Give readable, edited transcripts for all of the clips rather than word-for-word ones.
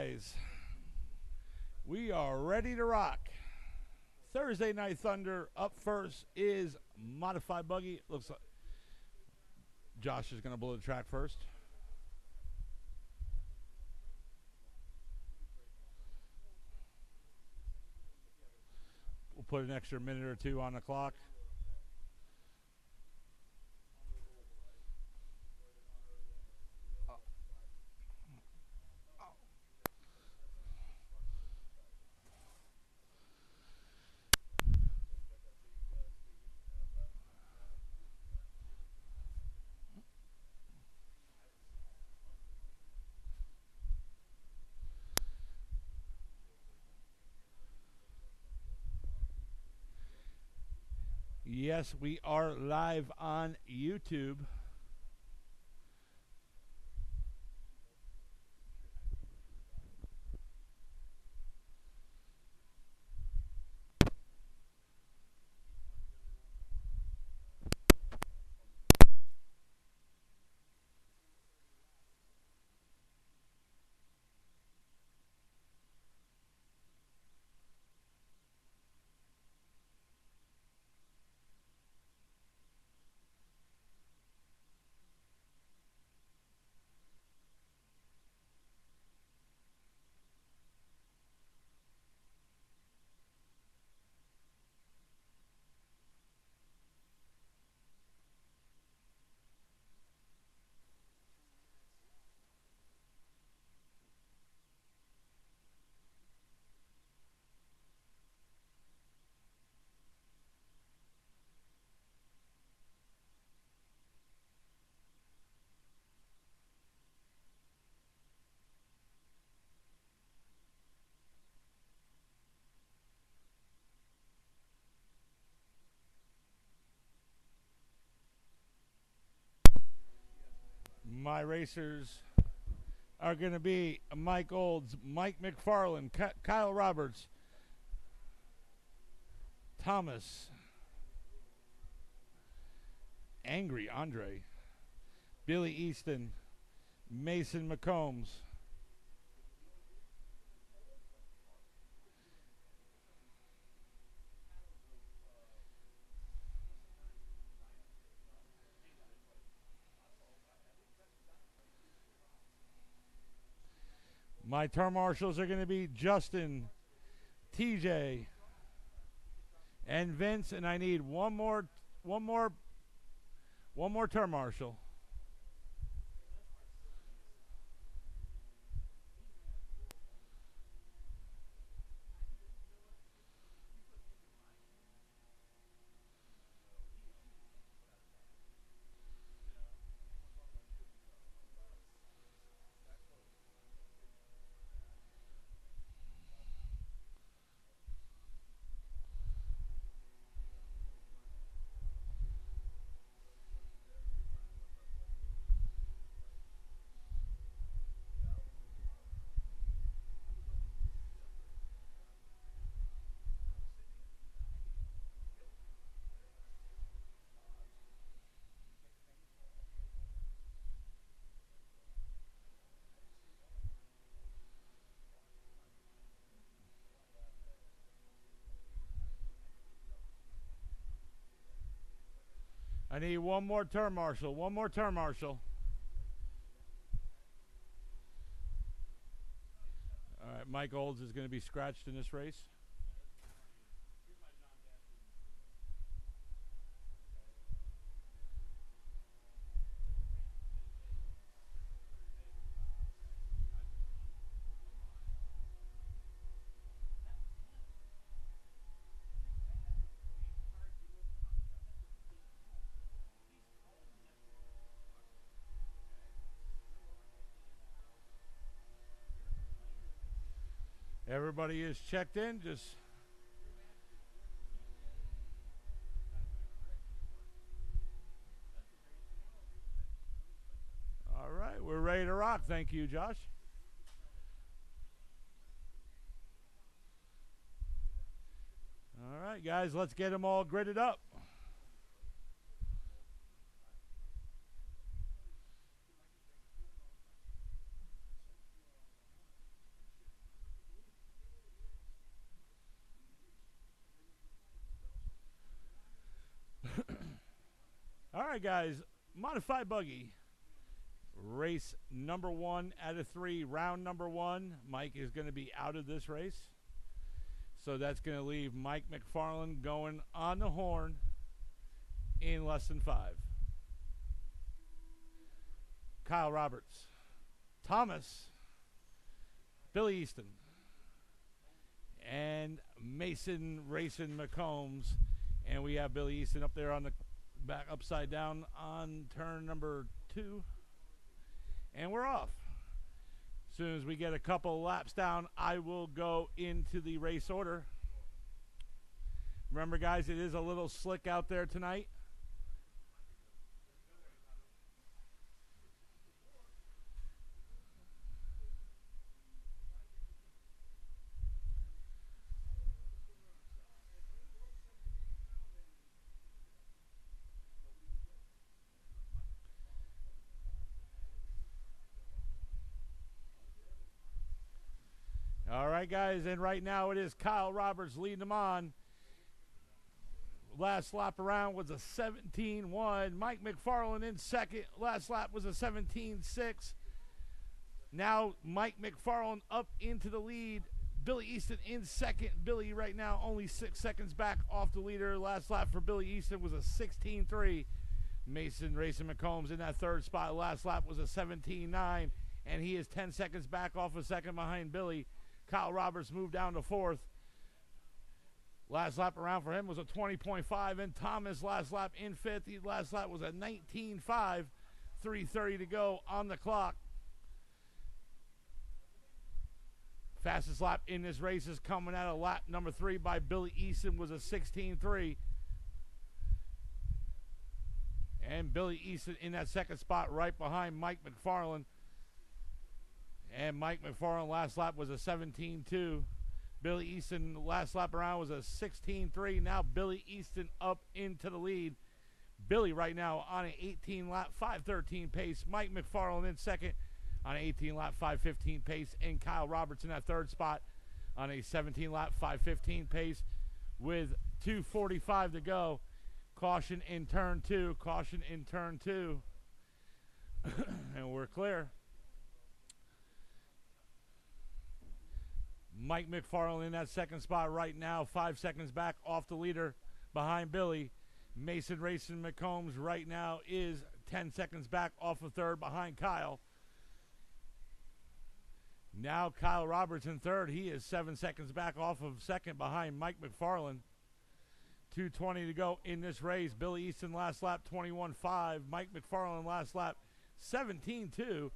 guys. We are ready to rock. Thursday Night Thunder. Up first is Modified Buggy. Looks like Josh is going to blow the track first. We'll put an extra minute or two on the clock. Yes, we are live on YouTube. My racers are going to be Mike Olds, Mike McFarland, Kyle Roberts, Thomas, Angry Andre, Billy Easton, Mason McCombs, my term marshals are going to be Justin, TJ, and Vince, and I need one more term marshal. I need one more term marshal. One more term marshal. All right, Mike Olds is going to be scratched in this race. Everybody is checked in. Just all right, we're ready to rock. Thank you, Josh. All right, guys, let's get them all gridded up. right, guys. Modified buggy. Race number 1 out of 3. Round number 1. Mike is going to be out of this race. So that's going to leave Mike McFarland going on the horn in less than 5. Kyle Roberts. Thomas. Billy Easton. And Mason Racing McCombs. And we have Billy Easton up there on the back upside down on turn number 2. And we're off. As soon as we get a couple laps down, I will go into the race order. Remember, guys, it is a little slick out there tonight. All right, guys, and right now it is Kyle Roberts leading them on. Last lap around was a 17-1. Mike McFarland in second. Last lap was a 17-6. Now Mike McFarland up into the lead. Billy Easton in second. Billy right now only 6 seconds back off the leader. Last lap for Billy Easton was a 16-3. Mason Racing McCombs in that third spot. Last lap was a 17-9, and he is 10 seconds back off a second behind Billy. Kyle Roberts moved down to 4th. Last lap around for him was a 20.5, and Thomas last lap in 5th. Last lap was a 19.5, 3:30 to go on the clock. Fastest lap in this race is coming out of lap number 3 by Billy Easton, was a 16.3. And Billy Easton in that second spot right behind Mike McFarland. And Mike McFarland last lap was a 17.2. Billy Easton last lap around was a 16.3. Now Billy Easton up into the lead. Billy right now on an 18 lap 5:13 pace. Mike McFarland in second on an 18 lap 5:15 pace. And Kyle Roberts in that third spot on a 17 lap 5:15 pace with 2:45 to go. Caution in turn 2. Caution in turn 2. And we're clear. Mike McFarland in that second spot right now, 5 seconds back off the leader behind Billy. Mason Racing McCombs right now is 10 seconds back off of third behind Kyle. Now Kyle Roberts in third. He is 7 seconds back off of second behind Mike McFarland. 2:20 to go in this race. Billy Easton last lap 21.5. Mike McFarland last lap 17.2.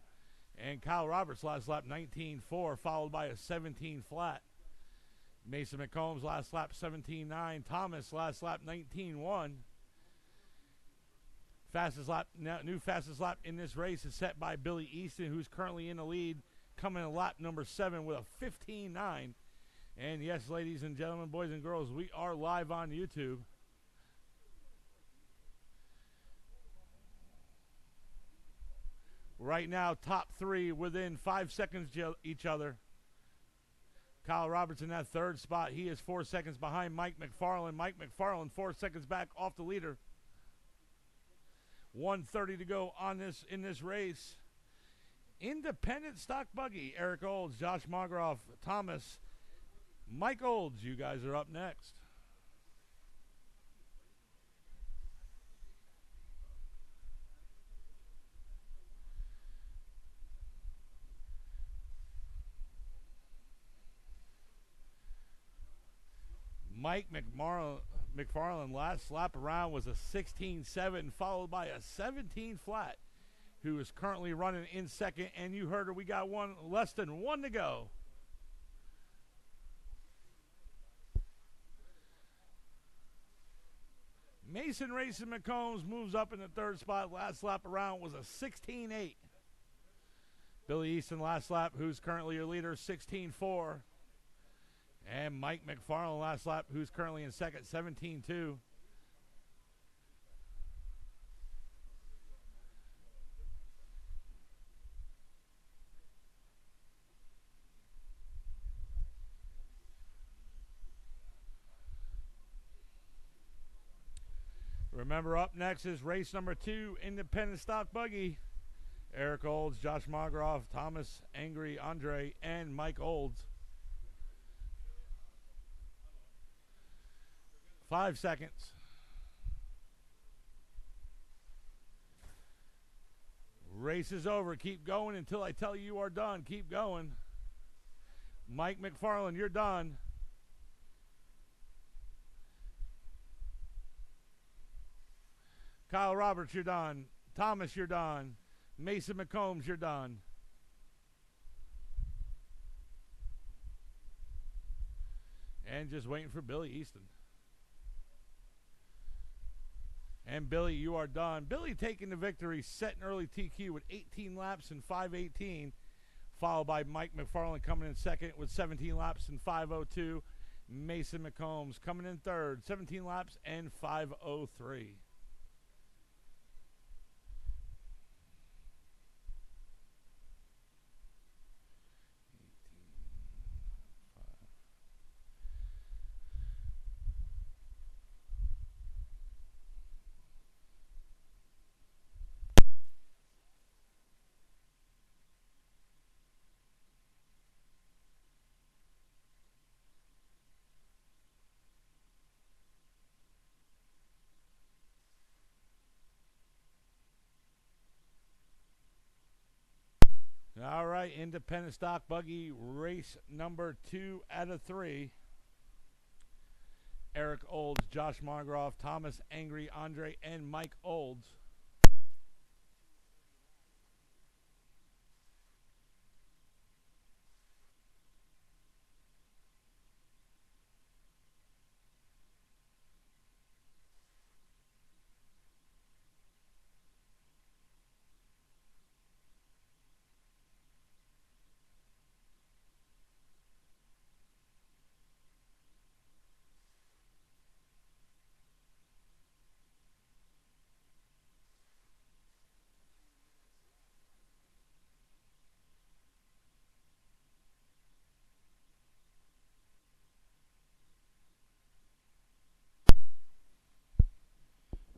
And Kyle Roberts last lap 19.4, followed by a 17 flat. Mason McCombs last lap 17.9. Thomas last lap 19.1. Fastest lap, new fastest lap in this race is set by Billy Easton, who's currently in the lead, coming in lap number 7 with a 15.9. And yes, ladies and gentlemen, boys and girls, we are live on YouTube. Right now, top 3 within 5 seconds each other. Kyle Roberts in that third spot. He is 4 seconds behind Mike McFarland. Mike McFarland 4 seconds back off the leader. 1:30 to go on in this race. Independent stock buggy. Eric Olds, Josh Mogroff, Thomas, Mike Olds. You guys are up next. Mike McFarland last lap around was a 16.7, followed by a 17 flat, who is currently running in second. And you heard her, we got less than 1 to go. Mason Racing McCombs moves up in the third spot. Last lap around was a 16.8. Billy Easton last lap, who's currently your leader, 16.4. And Mike McFarland last lap, who's currently in second, 17.2. Remember, up next is race number 2, independent stock buggy. Eric Olds, Josh Margroff, Thomas Angry Andre, and Mike Olds. 5 seconds. Race is over. Keep going until I tell you are done. Keep going. Mike McFarland, you're done. Kyle Roberts, you're done. Thomas, you're done. Mason McCombs, you're done. And just waiting for Billy Easton. And Billy, you are done. Billy taking the victory, setting early TQ with 18 laps and 5:18, followed by Mike McFarland coming in second with 17 laps and 5:02. Mason McCombs coming in third, 17 laps and 5:03. All right, independent stock buggy race number 2 out of 3. Eric Olds, Josh Margroff, Thomas Angry Andre, and Mike Olds.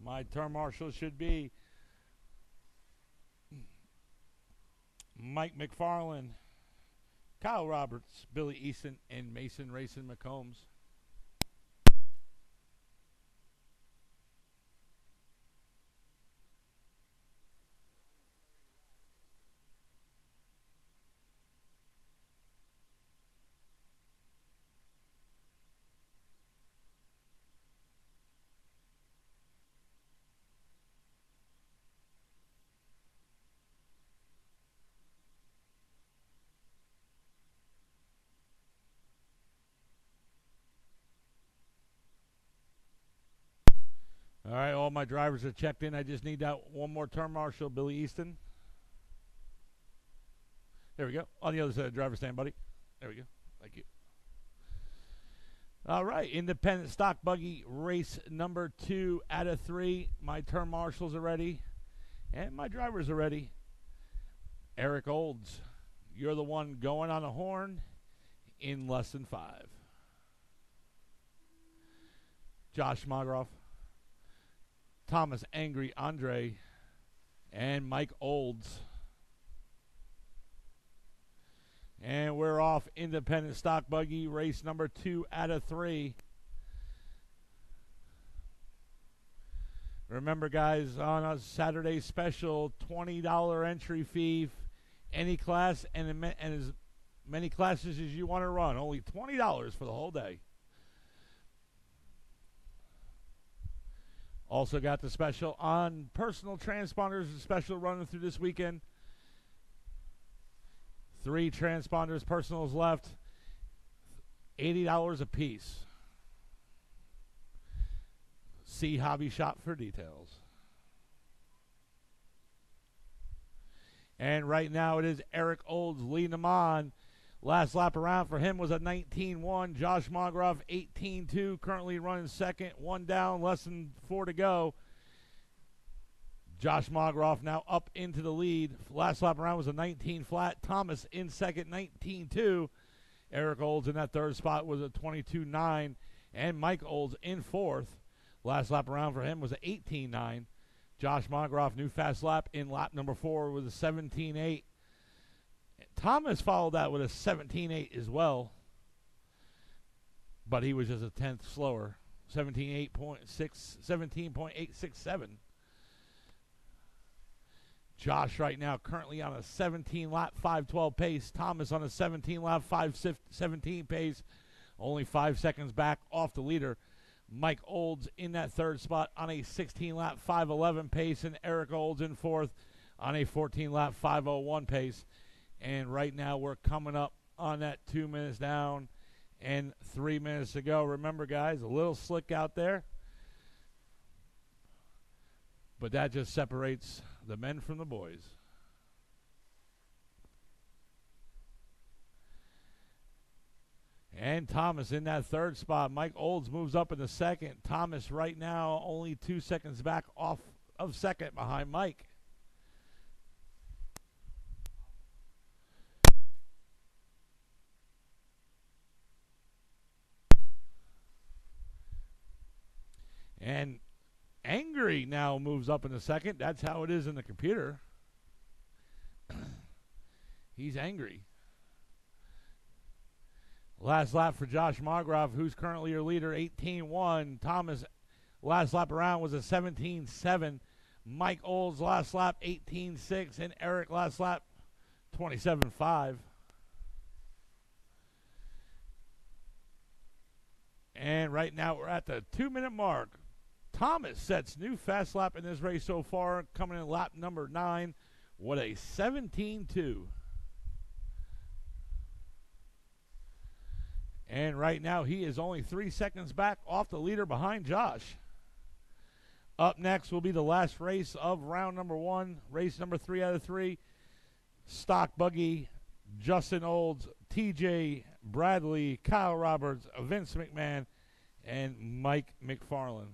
My turn marshal should be Mike McFarland, Kyle Roberts, Billy Easton, and Mason Racing McCombs. All right, all my drivers are checked in. I just need that one more turn marshal, Billy Easton. There we go. On the other side of the driver's stand, buddy. There we go. Thank you. All right, independent stock buggy race number 2 out of 3. My turn marshals are ready, and my drivers are ready. Eric Olds, you're the one going on the horn in less than 5. Josh Margroff, Thomas Angry Andre, and Mike Olds. And we're off independent stock buggy race number 2 out of 3. Remember, guys, on a Saturday special, $20 entry fee, any class and as many classes as you want to run. Only $20 for the whole day. Also got the special on personal transponders, a special running through this weekend. 3 transponders personals left, $80 a piece. See Hobby Shop for details. And right now it is Eric Olds leading them on. Last lap around for him was a 19-1. Josh Margroff, 18-2, currently running second. 1 down, less than 4 to go. Josh Margroff now up into the lead. Last lap around was a 19 flat. Thomas in second, 19-2. Eric Olds in that third spot was a 22-9. And Mike Olds in fourth. Last lap around for him was an 18.9. Josh Mongroff, new fast lap in lap number 4 with a 17.8. Thomas followed that with a 17.8 as well, but he was just a tenth slower, 17.867. Josh right now currently on a 17-lap 5:12 pace. Thomas on a 17-lap 5:17 pace, only 5 seconds back off the leader. Mike Olds in that third spot on a 16-lap 5:11 pace, and Eric Olds in fourth on a 14-lap 5:01 pace. And right now we're coming up on that 2 minutes down and 3 minutes to go. Remember, guys, a little slick out there, but that just separates the men from the boys. And Thomas in that third spot. Mike Olds moves up in the second. Thomas right now only 2 seconds back off of second behind Mike. And Angry now moves up in the second. That's how it is in the computer. He's angry. Last lap for Josh Mongroff, who's currently your leader, 18.1. Thomas, last lap around was a 17.7. Mike Olds, last lap, 18.6. And Eric, last lap, 27.5. And right now we're at the 2-minute mark. Thomas sets new fast lap in this race so far, coming in lap number 9. What a 17.2. And right now he is only 3 seconds back off the leader behind Josh. Up next will be the last race of round number 1, race number 3 out of 3. Stock Buggy, Justin Olds, TJ Bradley, Kyle Roberts, Vince McMahon, and Mike McFarland.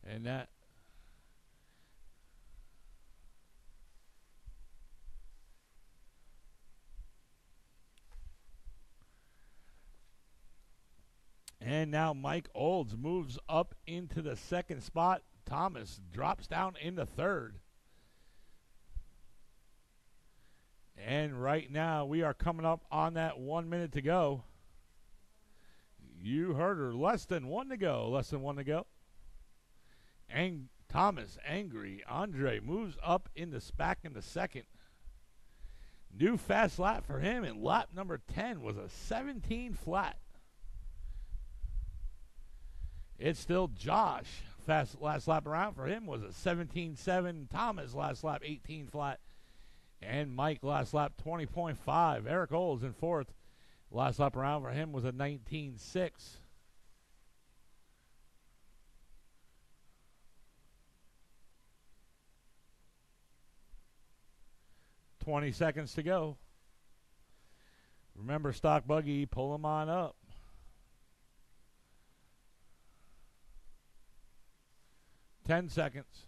And that and now Mike Olds moves up into the second spot. Thomas drops down into third. And right now we are coming up on that 1 minute to go. You heard her. Less than one to go. Less than one to go. And Thomas, angry. Andre moves up back in the second. New fast lap for him, and lap number 10 was a 17 flat. It's still Josh. Last lap around for him was a 17.7. Thomas last lap 18 flat. And Mike last lap 20.5. Eric Olds in fourth. Last lap around for him was a 19.6. 20 seconds to go. Remember, Stock Buggy, pull them on up. Ten seconds.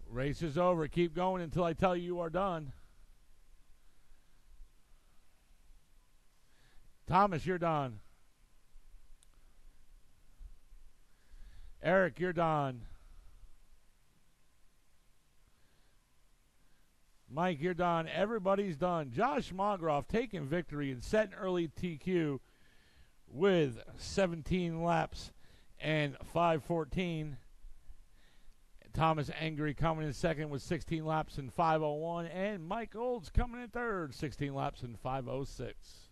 Race is over. Keep going until I tell you are done. Thomas, you're done. Eric, you're done. Mike, you're done. Everybody's done. Josh Mongroff taking victory and setting early TQ with 17 laps and 5:14. Thomas Angry coming in second with 16 laps and 5:01. And Mike Olds coming in third, 16 laps and 5:06.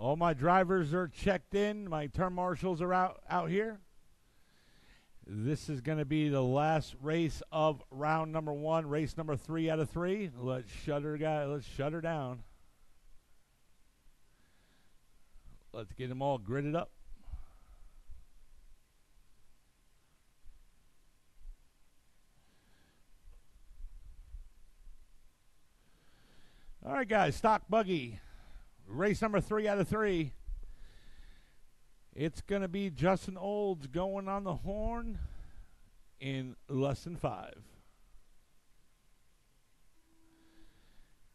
All my drivers are checked in. My turn marshals are out here. This is going to be the last race of round number 1, race number 3 out of 3. Let's shut her down. Let's get them all gridded up. All right, guys, stock buggy. Race number 3 out of 3. It's going to be Justin Olds going on the horn in less than 5.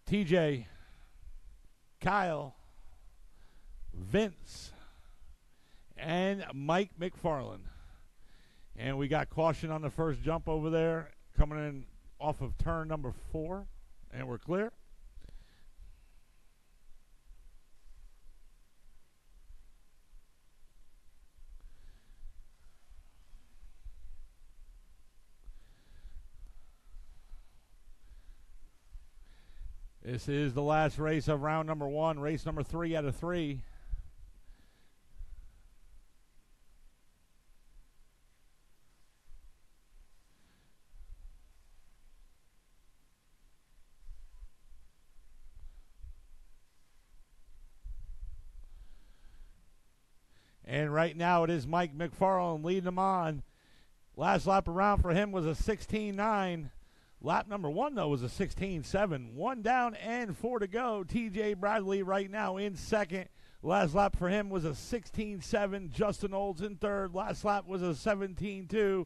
TJ, Kyle, Vince, and Mike McFarland. And we got caution on the first jump over there coming in off of turn number 4, and we're clear. This is the last race of round number 1, race number 3 out of 3. And right now it is Mike McFarland leading them on. Last lap around for him was a 16.9. Lap number 1, though, was a 16.7. 1 down and 4 to go. TJ Bradley right now in second. Last lap for him was a 16.7. Justin Olds in third. Last lap was a 17.2.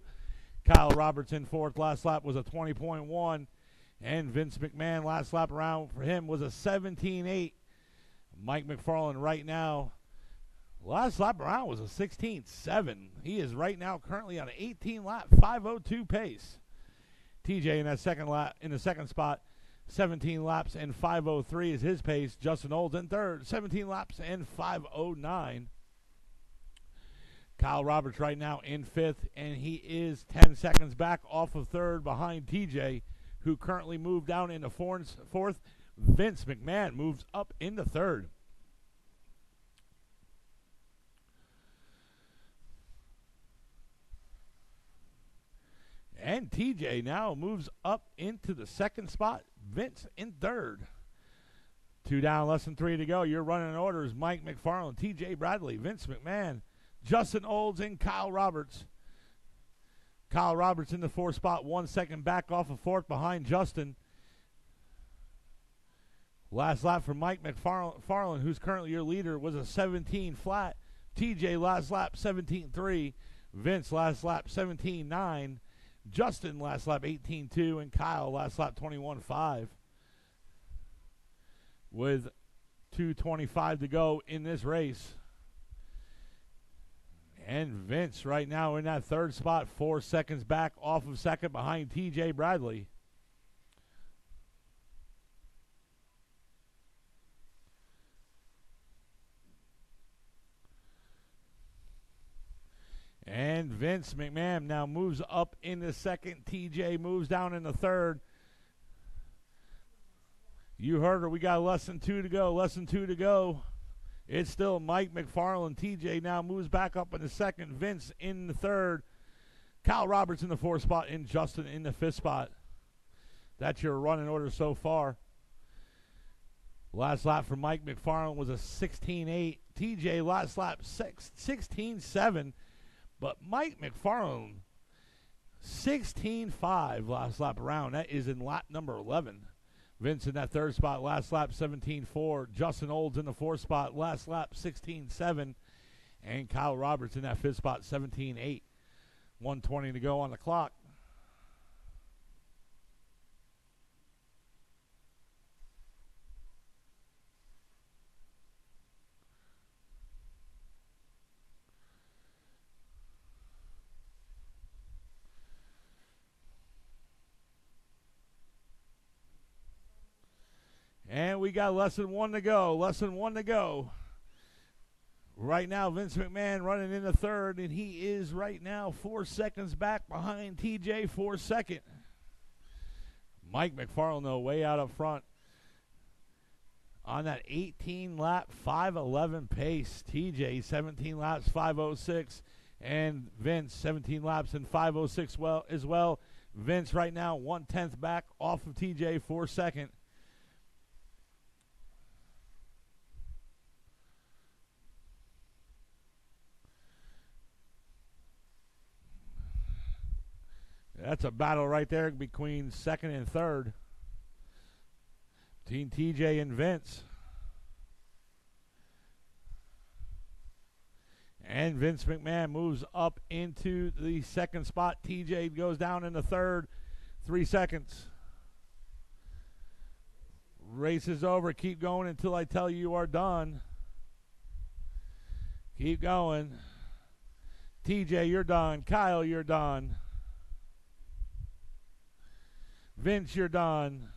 Kyle Roberts in fourth. Last lap was a 20.1. And Vince McMahon, last lap around for him was a 17.8. Mike McFarland right now, last lap around was a 16.7. He is right now currently on an 18-lap, 5:02 pace. TJ in that second lap, in the second spot, 17 laps and 5:03 is his pace. Justin Olds in third, 17 laps and 5:09. Kyle Roberts right now in fifth, and he is 10 seconds back off of third behind TJ, who currently moved down into fourth. Vince McMahon moves up into third. And TJ now moves up into the second spot. Vince in third. 2 down, less than 3 to go. Your running orders: Mike McFarland, TJ Bradley, Vince McMahon, Justin Olds, and Kyle Roberts. Kyle Roberts in the fourth spot, 1 second back off of fourth behind Justin. Last lap for Mike McFarland, who's currently your leader, was a 17 flat. TJ last lap 17.3. Vince last lap 17.9. Justin last lap 18.2, and Kyle last lap 21.5. With 2:25 to go in this race. And Vince right now in that third spot, 4 seconds back off of second behind TJ Bradley. And Vince McMahon now moves up in the second. TJ moves down in the third. You heard her. We got less than 2 to go. Less than 2 to go. It's still Mike McFarland. TJ now moves back up in the second. Vince in the third. Kyle Roberts in the fourth spot. And Justin in the fifth spot. That's your running order so far. Last lap for Mike McFarland was a 16.8. TJ last lap 16.7. But Mike McFarland, 16.5 last lap around. That is in lap number 11. Vince in that third spot, last lap 17.4. Justin Olds in the fourth spot, last lap 16.7. And Kyle Roberts in that fifth spot, 17.8. 1:20 to go on the clock. And we got less than 1 to go. Less than 1 to go. Right now, Vince McMahon running in the third, and he is right now 4 seconds back behind TJ for second. Mike McFarland, though, way out up front. on that 18 lap 5:11 pace. TJ 17 laps 5:06, and Vince 17 laps in 5:06 as well. Vince right now 1/10 back off of TJ for second. That's a battle right there between second and third, between TJ and Vince. And Vince McMahon moves up into the second spot. TJ goes down in the third. 3 seconds. Race is over. Keep going until I tell you are done. Keep going. TJ, you're done. Kyle, you're done. Vince, you're done.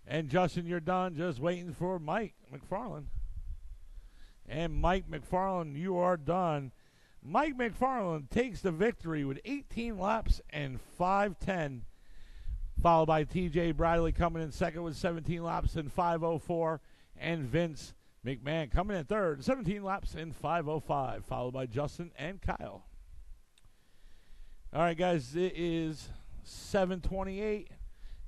And Justin, you're done. Just waiting for Mike McFarland. And Mike McFarland, you are done. Mike McFarland takes the victory with 18 laps and 5:10, followed by TJ Bradley coming in second with 17 laps and 5:04, and Vince McMahon coming in third, 17 laps and 5:05, followed by Justin and Kyle. All right, guys, it is 7:28.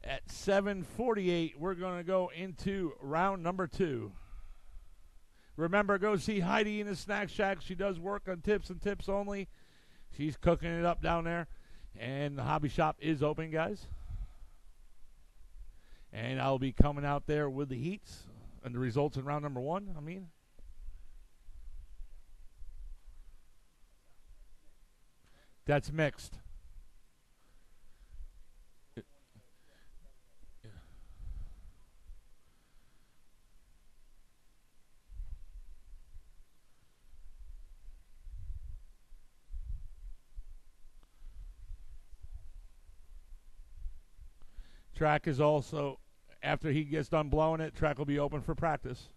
At 7:48, we're going to go into round number 2. Remember, go see Heidi in the Snack Shack. She does work on tips and tips only. She's cooking it up down there. And the hobby shop is open, guys. And I'll be coming out there with the heats and the results in round number 1, That's mixed. Track is also, after he gets done blowing it, track will be open for practice.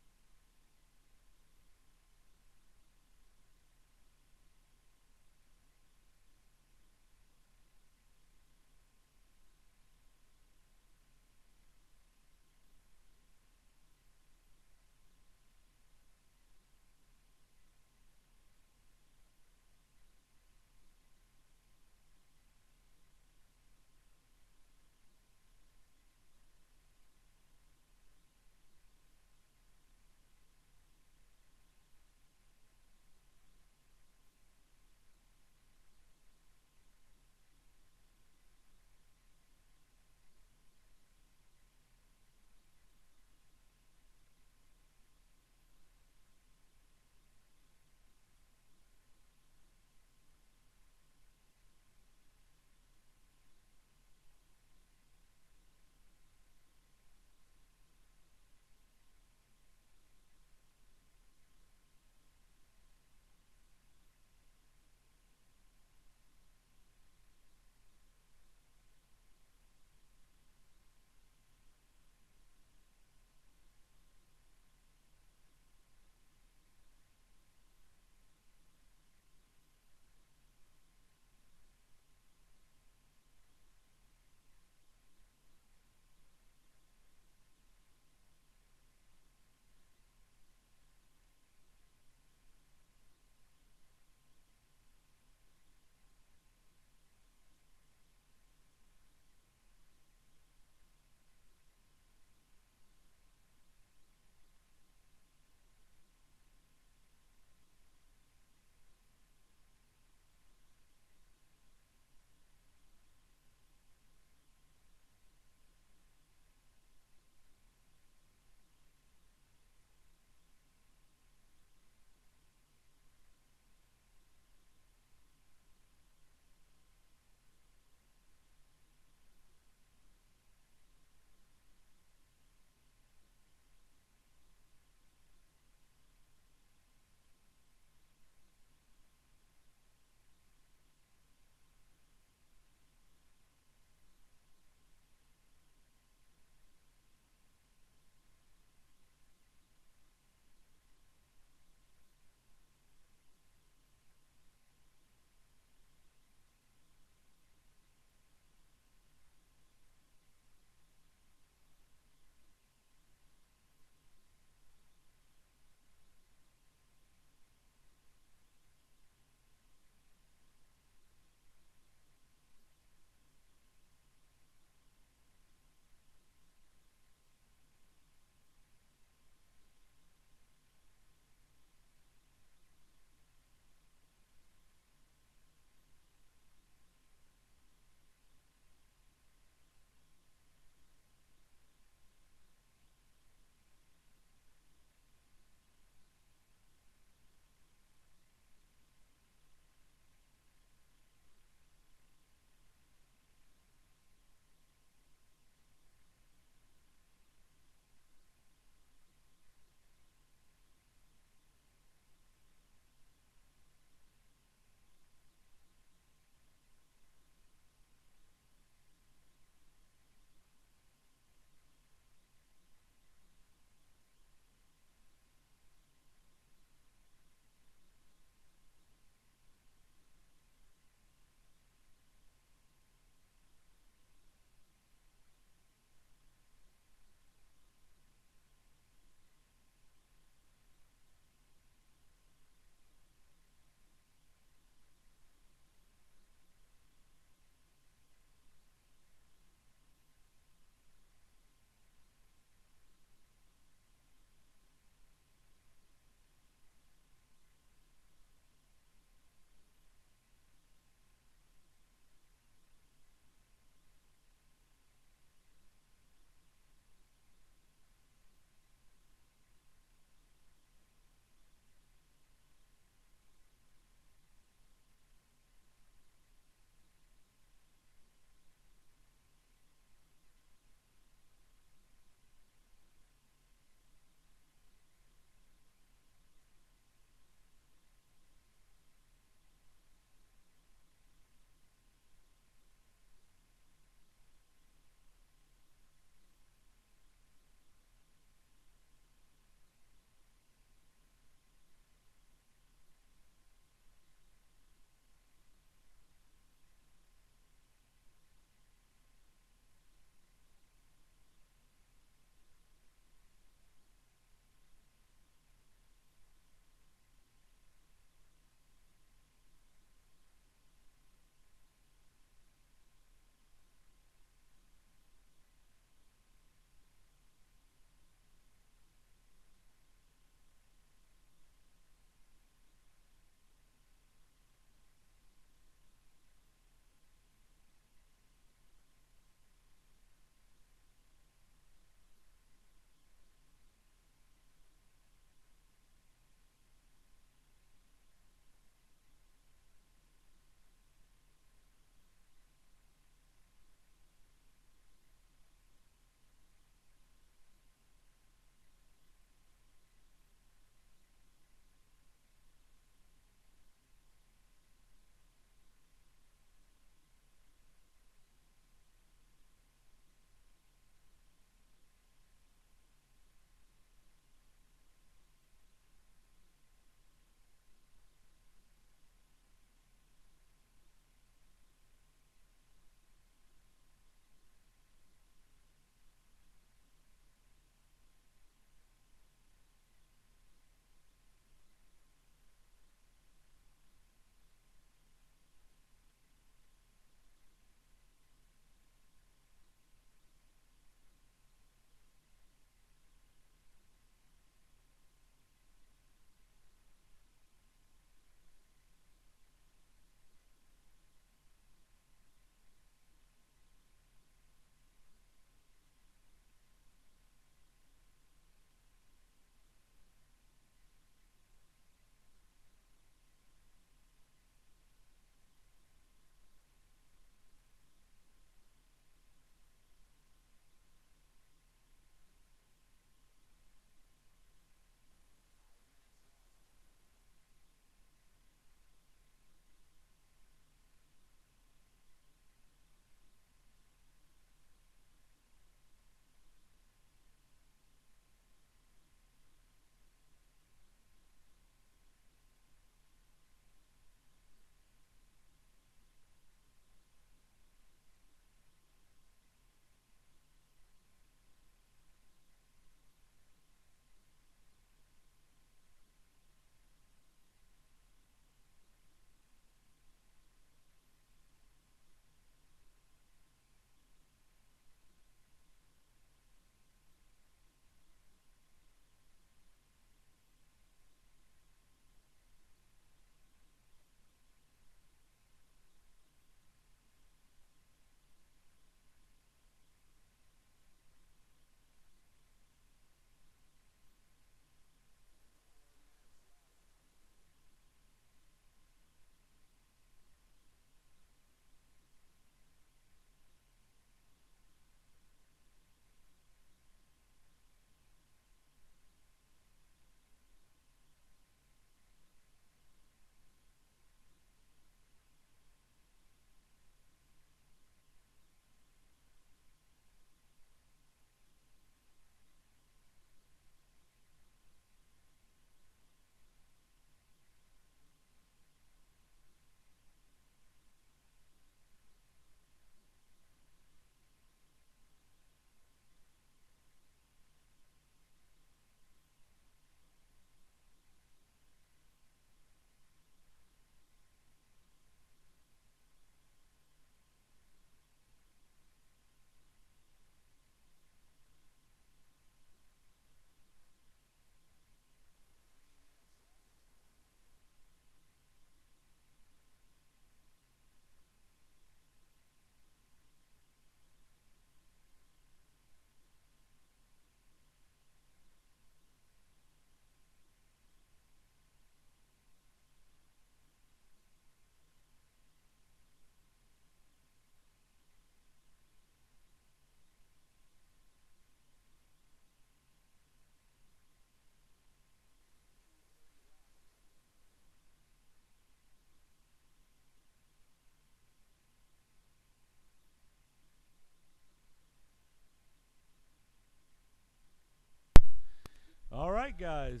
right, guys.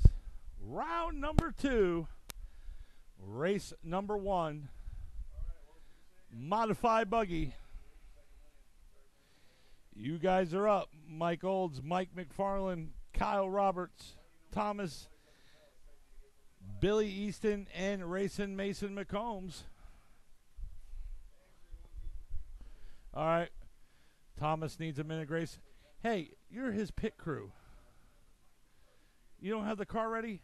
Round number 2, race number 1, modified buggy. You guys are up. Mike Olds, Mike McFarland, Kyle Roberts, Thomas, Billy Easton, and Racing Mason McCombs. All right. Thomas needs a minute grace. Hey, you're his pit crew. You don't have the car ready?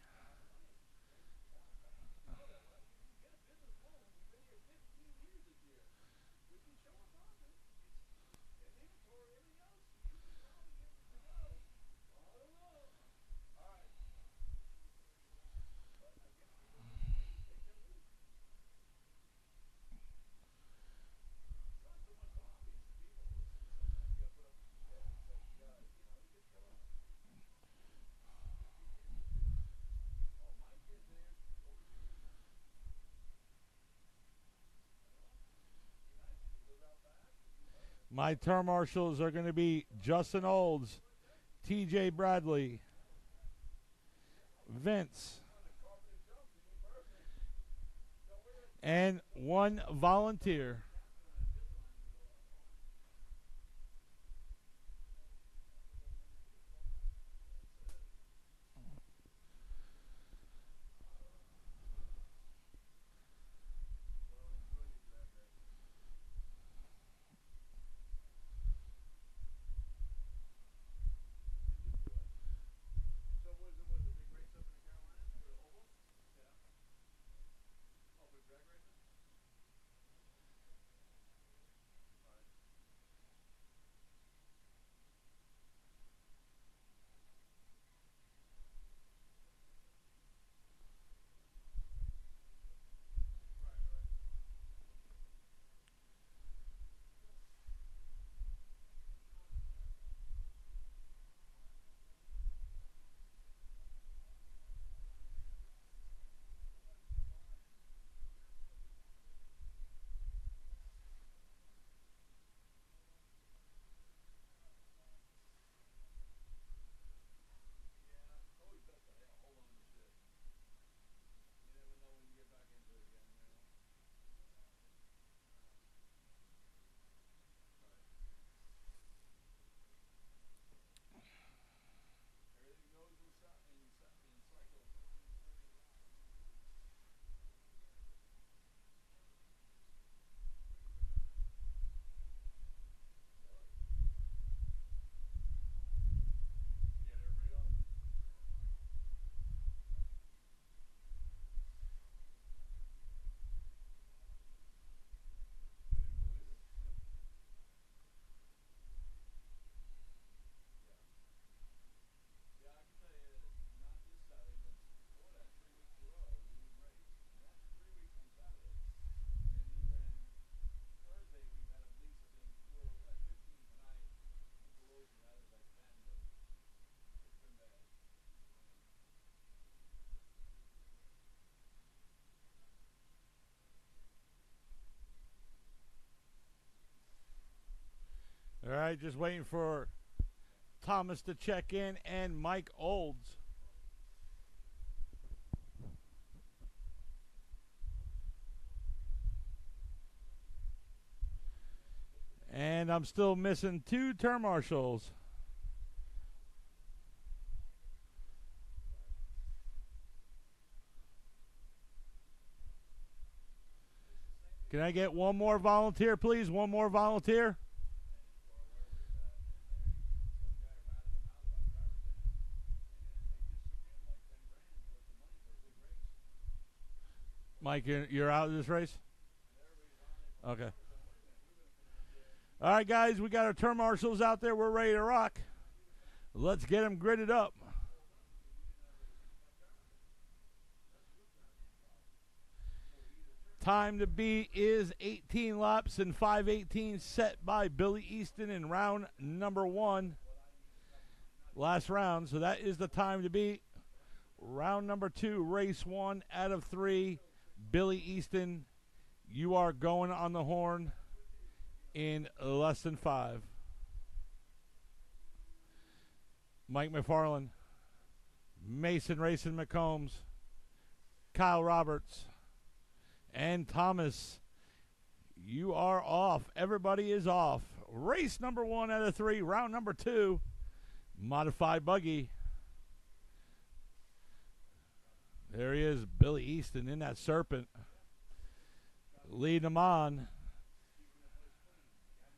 My term marshals are going to be Justin Olds, TJ Bradley, Vince, and 1 volunteer. All right, just waiting for Thomas to check in and Mike Olds. And I'm still missing 2 term marshals. Can I get 1 more volunteer, please? 1 more volunteer. Mike, you're out of this race? Okay. All right, guys, we got our term marshals out there. We're ready to rock. Let's get them gridded up. Time to beat is 18 laps and 5:18 set by Billy Easton in round number 1. Last round, so that is the time to beat. Round number 2, race 1 out of 3. Billy Easton, you are going on the horn in less than 5. Mike McFarland, Mason Racing McCombs, Kyle Roberts, and Thomas. You are off. Everybody is off. Race number 1 out of 3, round number 2, modified buggy. There he is, Billy Easton in that Serpent, leading them on.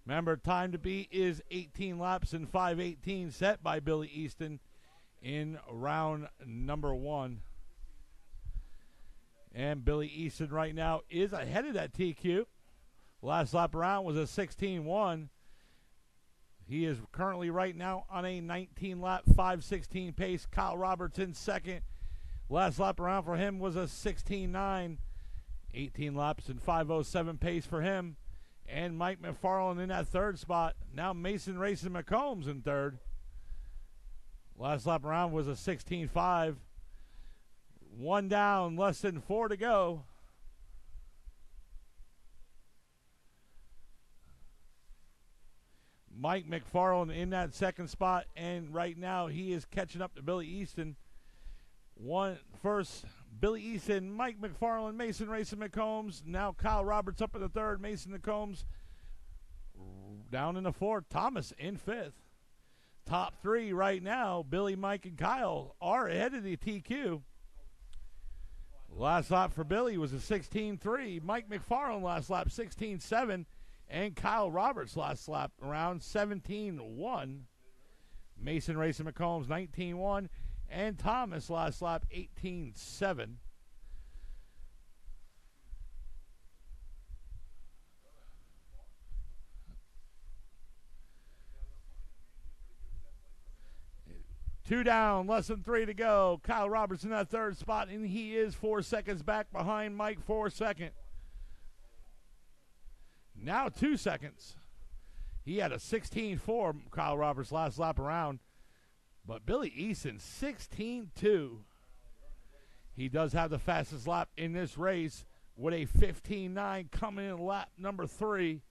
Remember, time to beat is 18 laps and 5:18, set by Billy Easton in round number 1. And Billy Easton right now is ahead of that TQ. Last lap around was a 16-1. He is currently right now on a 19-lap, 5:16 pace. Kyle Roberts in second. Last lap around for him was a 16-9. 18 laps and 5:07 pace for him. And Mike McFarland in that third spot. Now Mason Racing McCombs in third. Last lap around was a 16-5. 1 down, less than 4 to go. Mike McFarland in that second spot, and right now he is catching up to Billy Easton. First, Billy Easton, Mike McFarland, Mason Racing McCombs. Now Kyle Roberts up in the third, Mason McCombs down in the fourth, Thomas in fifth. Top 3 right now, Billy, Mike, and Kyle are ahead of the TQ. Last lap for Billy was a 16-3. Mike McFarland last lap 16-7. And Kyle Roberts last lap around 17-1. Mason Racing McCombs 19-1. And Thomas last lap 18-7. Two down, less than 3 to go. Kyle Roberts in that third spot, and he is 4 seconds back behind Mike for second. Now 2 seconds. He had a 16-4, Kyle Roberts, last lap around. But Billy Easton, 16-2. He does have the fastest lap in this race with a 15-9 coming in lap number 3.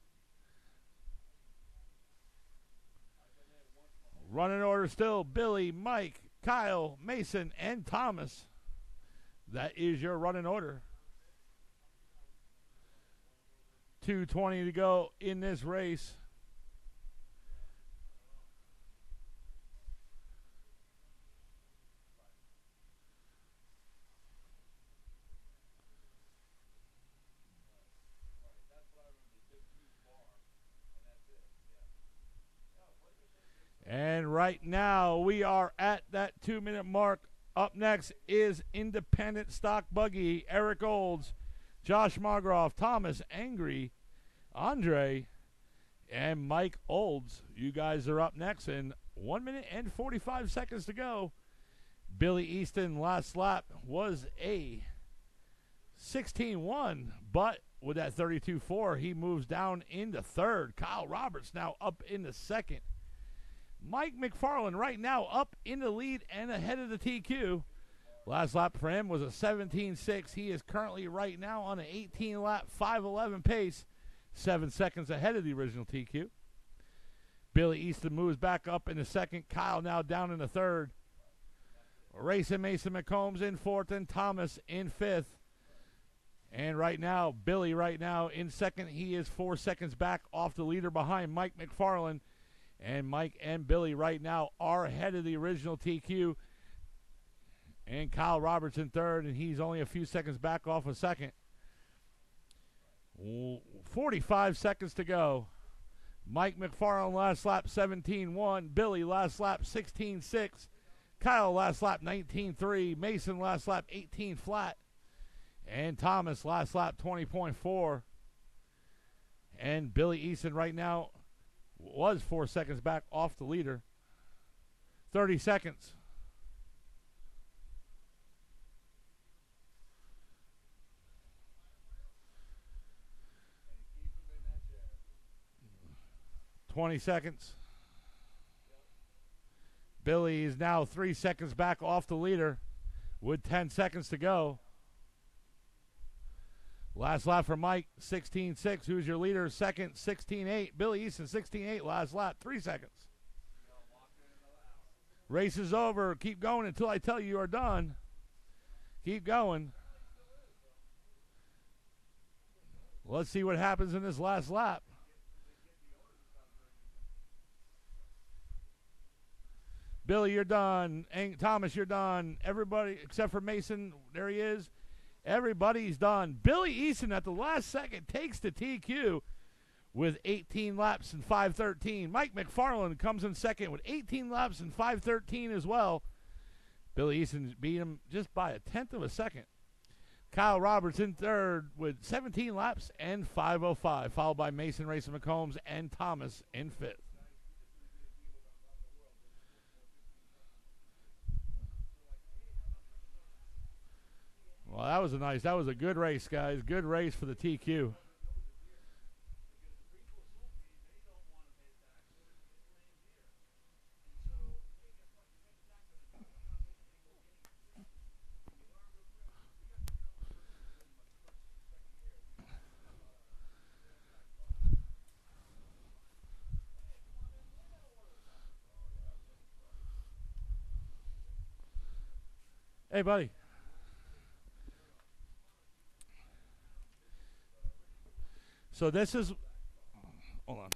Running order still, Billy, Mike, Kyle, Mason, and Thomas. That is your running order. 2:20 to go in this race. And right now we are at that 2-minute mark. Up next is Independent Stock Buggy, Eric Olds, Josh Margroff, Thomas Angry, Andre, and Mike Olds. You guys are up next in 1 minute and 45 seconds to go. Billy Easton last lap was a 16-1, but with that 32-4, he moves down into third. Kyle Roberts now up into second. Mike McFarland right now up in the lead and ahead of the TQ. Last lap for him was a 17-6. He is currently right now on an 18-lap, 5:11 pace, 7 seconds ahead of the original TQ. Billy Easton moves back up in the second. Kyle now down in the third. Racing Mason McCombs in fourth and Thomas in fifth. And right now, Billy right now in second. He is 4 seconds back off the leader behind Mike McFarland. And Mike and Billy right now are ahead of the original TQ. And Kyle Roberts in third, and he's only a few seconds back off a second. 45 seconds to go. Mike McFarland last lap 17-1. Billy last lap 16-6. Kyle last lap 19-3. Mason last lap 18 flat. And Thomas last lap 20.4. And Billy Easton right now was 4 seconds back off the leader. 30 seconds. $20 seconds. Billy is now 3 seconds back off the leader with 10 seconds to go. Last lap for Mike, 16-6. Who's your leader? Second, 16-8. Billy Easton, 16-8. Last lap, 3 seconds. Race is over. Keep going until I tell you you are done. Keep going. Let's see what happens in this last lap. Billy, you're done. Thomas, you're done. Everybody except for Mason, there he is. Everybody's done. Billy Easton at the last second takes the TQ with 18 laps and 5:13. Mike McFarland comes in second with 18 laps and 5:13 as well. Billy Easton beat him just by a tenth of a second. Kyle Roberts in third with 17 laps and 5:05, followed by Mason Racing McCombs and Thomas in fifth. Well, that was a good race, guys. Good race for the TQ. Hey, buddy. So this is, hold on.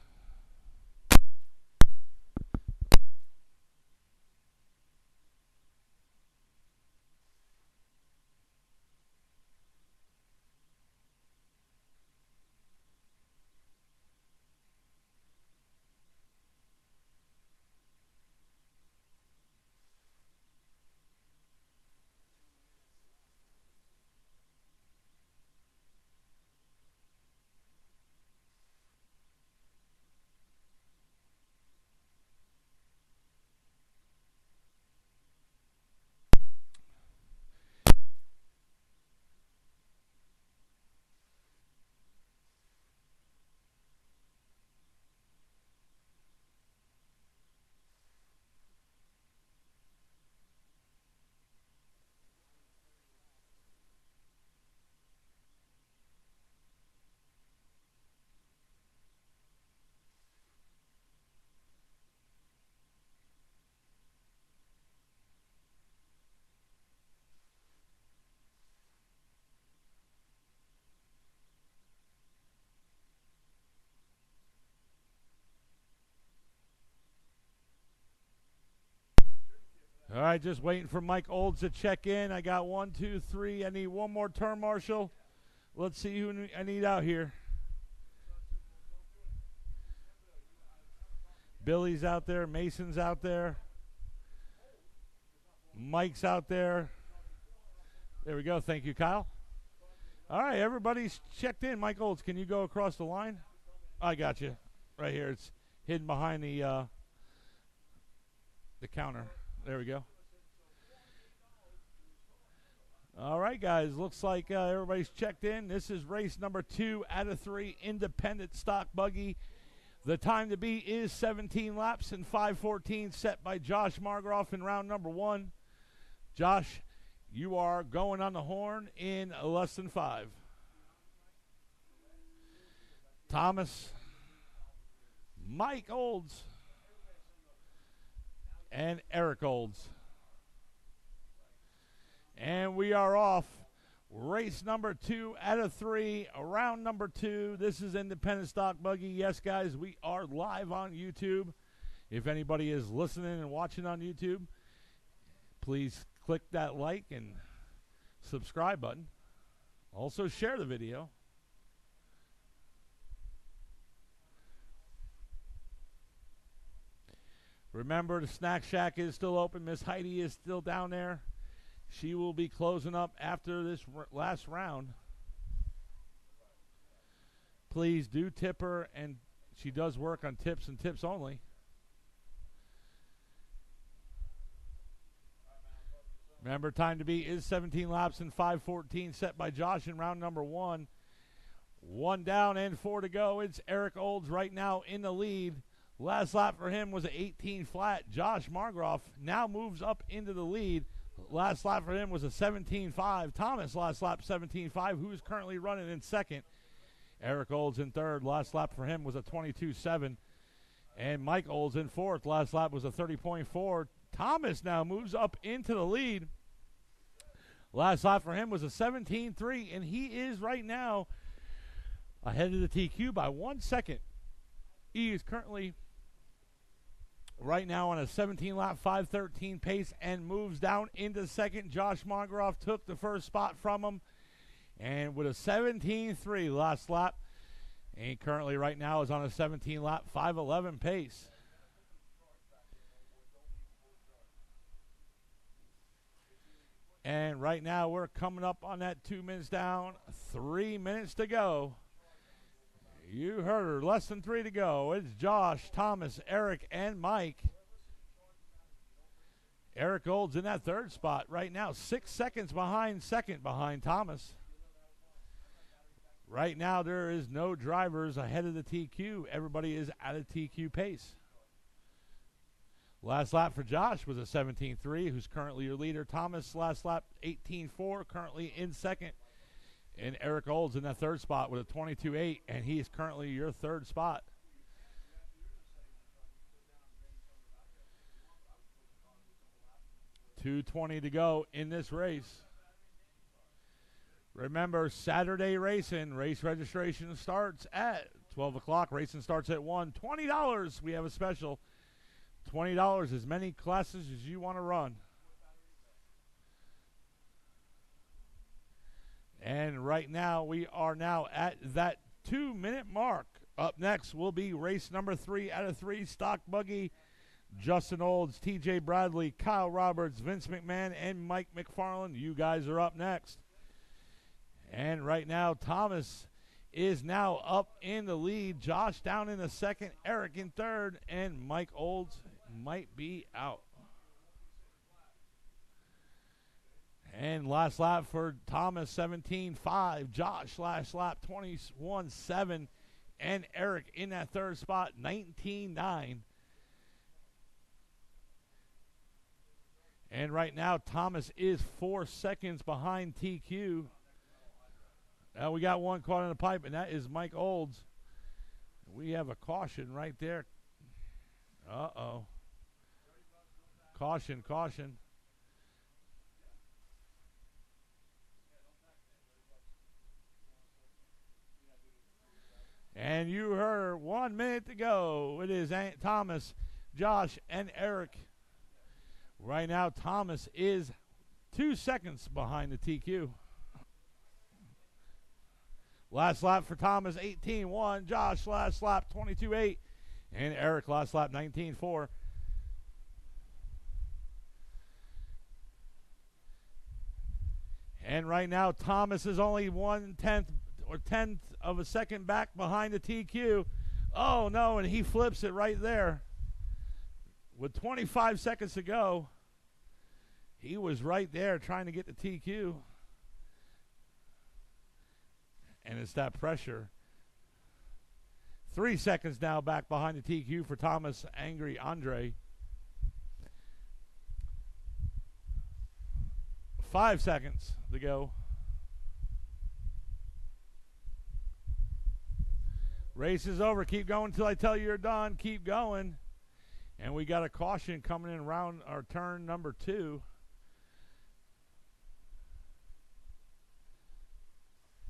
All right, just waiting for Mike Olds to check in. I got 1, 2, 3. I need one more turn, Marshall. Let's see who I need out here. Billy's out there. Mason's out there. Mike's out there. There we go. Thank you, Kyle. All right, everybody's checked in. Mike Olds, can you go across the line? I got you. Right here. It's hidden behind the counter. There we go. All right, guys. Looks like everybody's checked in. This is race number 2 out of 3, independent stock buggy. The time to beat is 17 laps and 5:14, set by Josh Margroff in round number 1. Josh, you are going on the horn in less than 5. Thomas, Mike Olds, and Eric Olds. And we are off. Race number 2 out of 3, round number 2. This is independent stock buggy. Yes, guys, we are live on YouTube. If anybody is listening and watching on YouTube, please click that like and subscribe button. Also share the video. Remember, the Snack Shack is still open. Miss Heidi is still down there. She will be closing up after this last round. Please do tip her, and she does work on tips and tips only. Remember, time to beat is 17 laps and 5:14, set by Josh in round number 1. 1 down and 4 to go. It's Eric Olds right now in the lead. Last lap for him was an 18 flat. Josh Margroff now moves up into the lead. Last lap for him was a 17.5. Thomas last lap 17.5, who is currently running in second. Eric Olds in third. Last lap for him was a 22.7. And Mike Olds in fourth. Last lap was a 30.4. Thomas now moves up into the lead. Last lap for him was a 17.3, and he is right now ahead of the TQ by 1 second. He is currently right now on a 17-lap 5:13 pace and moves down into second. Josh Mongroff took the first spot from him, and with a 17.3 last lap, and he currently right now is on a 17-lap 5:11 pace. And right now we're coming up on that 2 minutes down, 3 minutes to go. You heard her, less than 3 to go. It's Josh, Thomas, Eric, and Mike. Eric Gold's in that third spot right now, 6 seconds behind second behind Thomas. Right now there is no drivers ahead of the TQ. Everybody is at a TQ pace. Last lap for Josh was a 17.3, who's currently your leader. Thomas, last lap, 18.4, currently in second. And Eric Olds in that third spot with a 22.8, and he is currently your third spot. .220 to go in this race. Remember, Saturday racing, race registration starts at 12 o'clock. Racing starts at 1. $20, we have a special. $20, as many classes as you want to run. And right now, we are now at that 2-minute mark. Up next will be race number 3 out of 3, stock buggy. Justin Olds, TJ Bradley, Kyle Roberts, Vince McMahon, and Mike McFarland. You guys are up next. And right now, Thomas is now up in the lead. Josh down in the second, Eric in third, and Mike Olds might be out. And last lap for Thomas, 17.5. Josh last lap, 21.7. And Eric in that third spot, 19.9. And right now, Thomas is 4 seconds behind TQ. Now we got one caught in the pipe, and that is Mike Olds. We have a caution right there. Uh-oh. Caution, caution. And you heard 1 minute to go. It is Thomas, Josh, and Eric. Right now, Thomas is 2 seconds behind the TQ. Last lap for Thomas, 18.1. Josh, last lap, 22.8. And Eric, last lap, 19.4. And right now, Thomas is only 1/10 or 10th of a second back behind the TQ. Oh, no, and he flips it right there. With 25 seconds to go, he was right there trying to get the TQ. And it's that pressure. 3 seconds now back behind the TQ for Thomas Angry Andre. 5 seconds to go. Race is over. Keep going until I tell you you're done. Keep going. And we got a caution coming in around our turn number 2.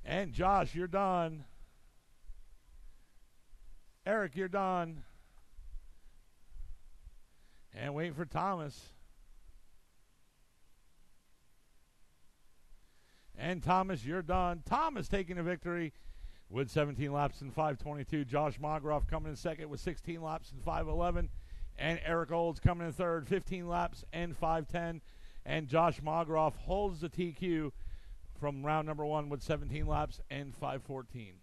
And Josh, you're done. Eric, you're done. And waiting for Thomas. And Thomas, you're done. Thomas taking the victory with 17 laps in 5:22. Josh Mogroff coming in second with 16 laps in 5:11. And Eric Olds coming in third, 15 laps and 5:10. And Josh Mogroff holds the TQ from round number 1 with 17 laps and 5:14.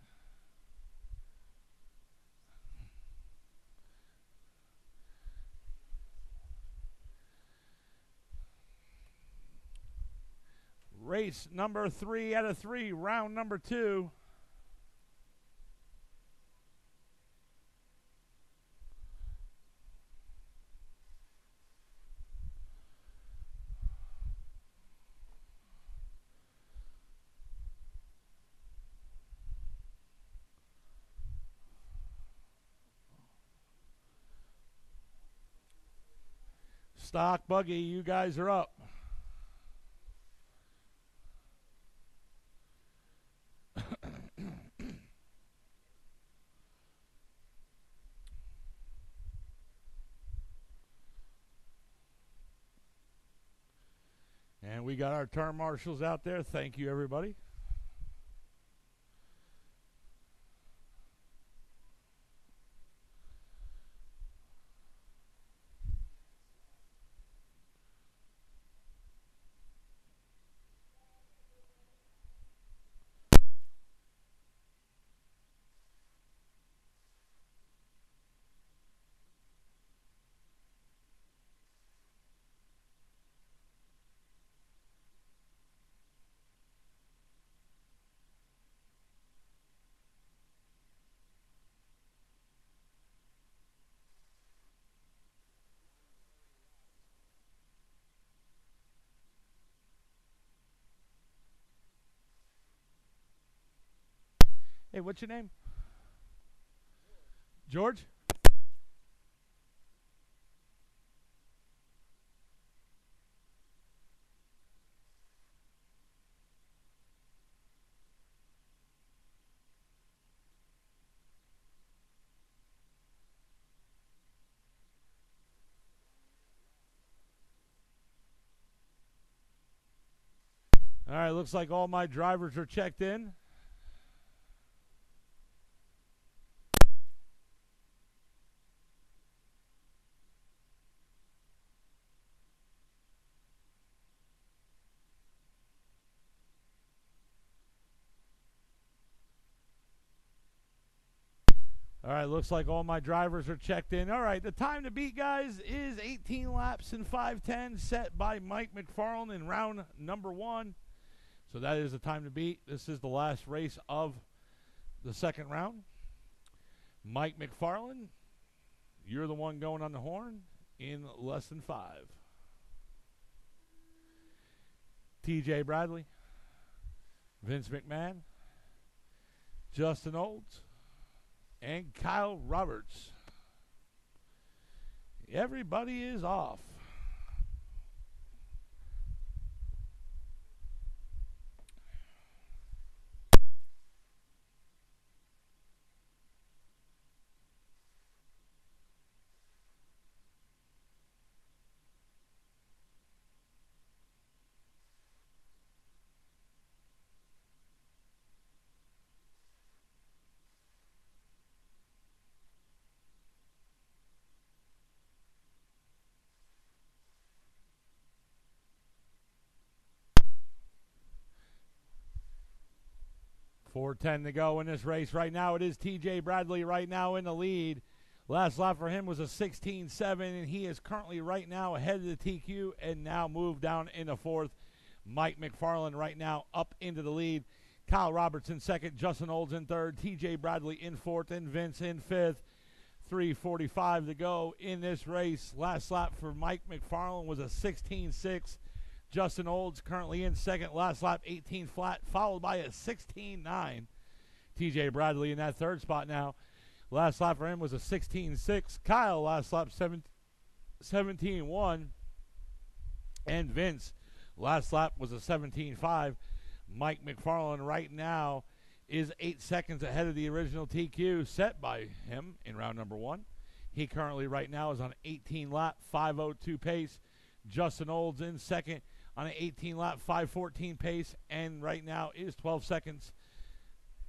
Race number 3 out of 3, round number 2. Stock Buggy, you guys are up. And we got our turn marshals out there. Thank you, everybody. Hey, what's your name? George? All right, looks like all my drivers are checked in. All right, looks like all my drivers are checked in. All right, the time to beat, guys, is 18 laps in 5:10, set by Mike McFarland in round number 1. So that is the time to beat. This is the last race of the second round. Mike McFarland, you're the one going on the horn in less than 5. TJ Bradley, Vince McMahon, Justin Olds, and Kyle Roberts. Everybody is off. .410 to go in this race. Right now, it is TJ Bradley right now in the lead. Last lap for him was a 16.7, and he is currently right now ahead of the TQ and now moved down in the 4th. Mike McFarland right now up into the lead. Kyle Roberts in 2nd, Justin Olds in 3rd, TJ Bradley in 4th, and Vince in 5th. 3:45 to go in this race. Last lap for Mike McFarland was a 16.6. Justin Olds currently in 2nd. Last lap, 18 flat, followed by a 16.9. TJ Bradley in that 3rd spot now. Last lap for him was a 16.6. Kyle, last lap, 17.1. And Vince, last lap was a 17.5. Mike McFarland right now is 8 seconds ahead of the original TQ set by him in round number 1. He currently right now is on an 18 lap, 5:02 pace. Justin Olds in 2nd on an 18 lap, 5:14 pace, and right now is 12 seconds.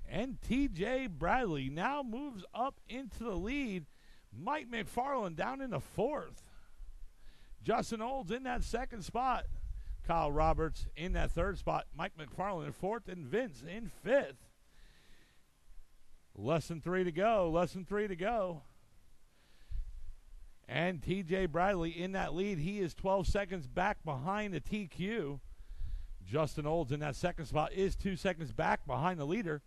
And TJ Bradley now moves up into the lead. Mike McFarland down in the 4th. Justin Olds in that 2nd spot. Kyle Roberts in that 3rd spot. Mike McFarland in 4th, and Vince in 5th. Less than 3 to go. Less than 3 to go. And TJ Bradley in that lead. He is 12 seconds back behind the TQ. Justin Olds in that 2nd spot is 2 seconds back behind the leader.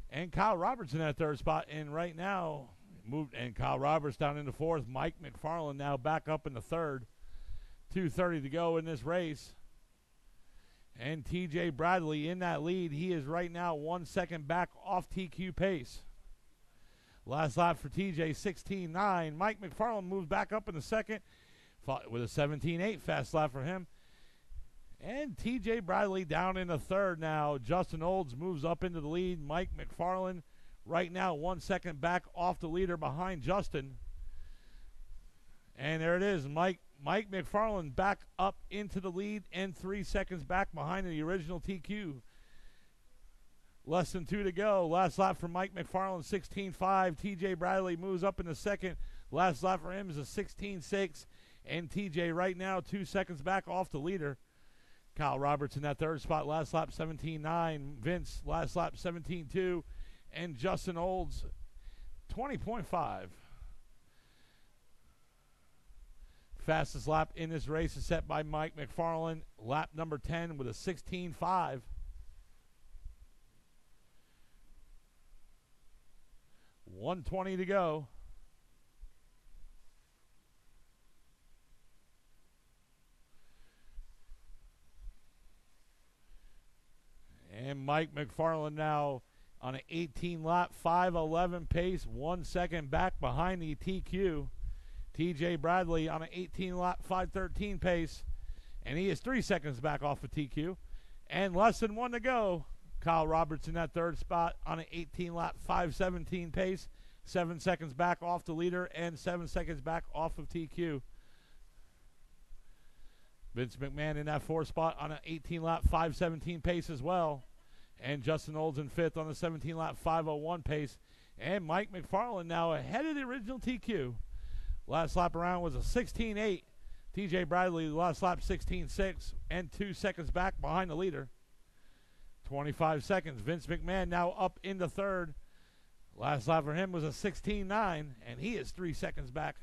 And Kyle Roberts in that 3rd spot. And right now, moved, and Kyle Roberts down in the 4th. Mike McFarland now back up in the 3rd. 2:30 to go in this race. And TJ Bradley in that lead. He is right now 1 second back off TQ pace. Last lap for TJ, 16.9. Mike McFarland moves back up in the 2nd. with a 17.8 fast lap for him. And TJ Bradley down in the third now. Justin Olds moves up into the lead. Mike McFarland right now 1 second back off the leader behind Justin. And there it is. Mike McFarland back up into the lead and 3 seconds back behind the original TQ. Less than 2 to go. Last lap for Mike McFarland, 16.5. TJ Bradley moves up in the second. Last lap for him is a 16.6. And TJ right now 2 seconds back off the leader. Kyle Roberts in that third spot. Last lap 17.9. Vince last lap 17.2. And Justin Olds 20.5. Fastest lap in this race is set by Mike McFarland. Lap number 10 with a 16.5. 1:20 to go. And Mike McFarland now on an 18 lap, 5:11 pace, 1 second back behind the TQ. TJ Bradley on an 18 lap, 5:13 pace, and he is 3 seconds back off of TQ. And less than 1 to go. Kyle Roberts in that third spot on an 18 lap, 5:17 pace, 7 seconds back off the leader and 7 seconds back off of TQ. Vince McMahon in that fourth spot on an 18 lap, 5:17 pace as well. And Justin Olds in fifth on the 17 lap, 5:01 pace. And Mike McFarland now ahead of the original TQ. Last lap around was a 16.8. TJ Bradley last lap 16.6 and 2 seconds back behind the leader. 25 seconds. Vince McMahon now up into third. Last lap for him was a 16.9, and he is 3 seconds back.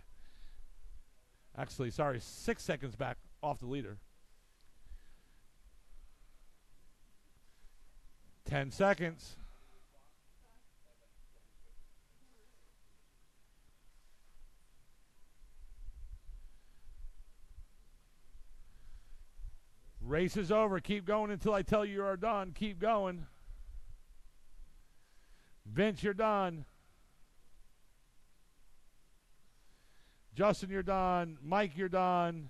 Actually, sorry, 6 seconds back off the leader. 10 seconds. Race is over. Keep going until I tell you you are done. Keep going. Vince, you're done. Justin, you're done. Mike, you're done.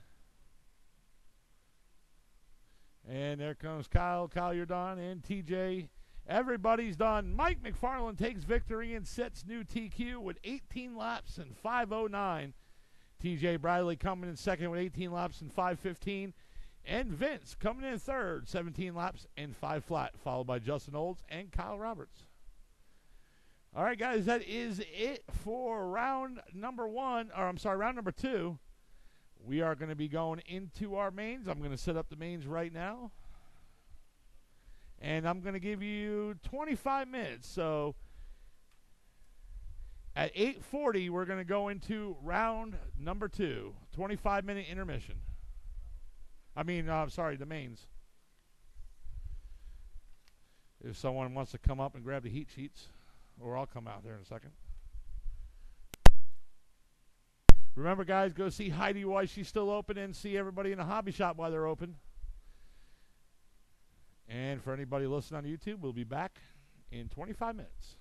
And there comes Kyle. Kyle, you're done. And TJ, everybody's done. Mike McFarland takes victory and sets new TQ with 18 laps and 5:09. TJ Bradley coming in second with 18 laps and 5:15. And Vince coming in third, 17 laps and 5 flat, followed by Justin Olds and Kyle Roberts. All right, guys, that is it for round number two. We are going to be going into our mains. I'm going to set up the mains right now. And I'm going to give you 25 minutes. So at 8:40, we're going to go into round number 2, 25-minute intermission. The mains. If someone wants to come up and grab the heat sheets, or I'll come out there in a second. Remember, guys, go see Heidi while she's still open and see everybody in the hobby shop while they're open. And for anybody listening on YouTube, we'll be back in 25 minutes.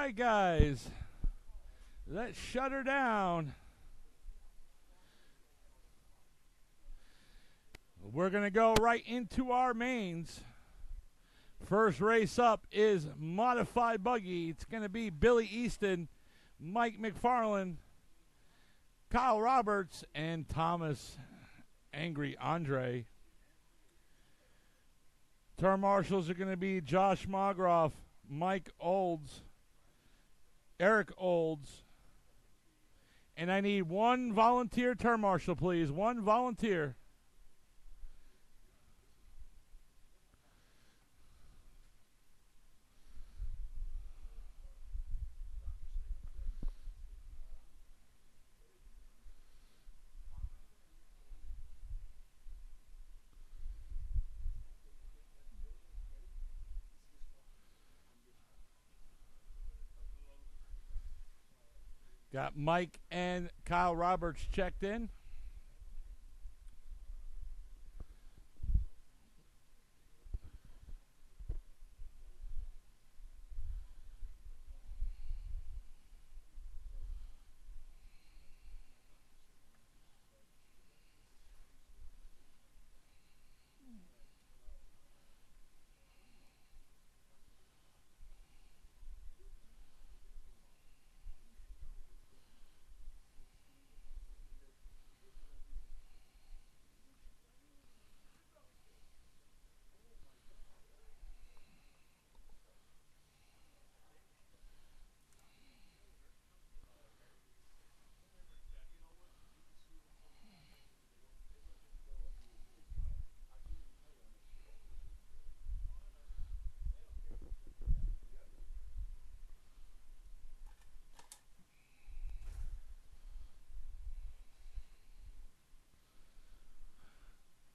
right, guys. Let's shut her down. We're going to go right into our mains. First race up is Modified Buggy. It's going to be Billy Easton, Mike McFarland, Kyle Roberts, and Thomas Angry Andre. Term marshals are going to be Josh Mogroff, Mike Olds, Eric Olds. And I need one volunteer term marshal, please. One volunteer. Got Mike and Kyle Roberts checked in.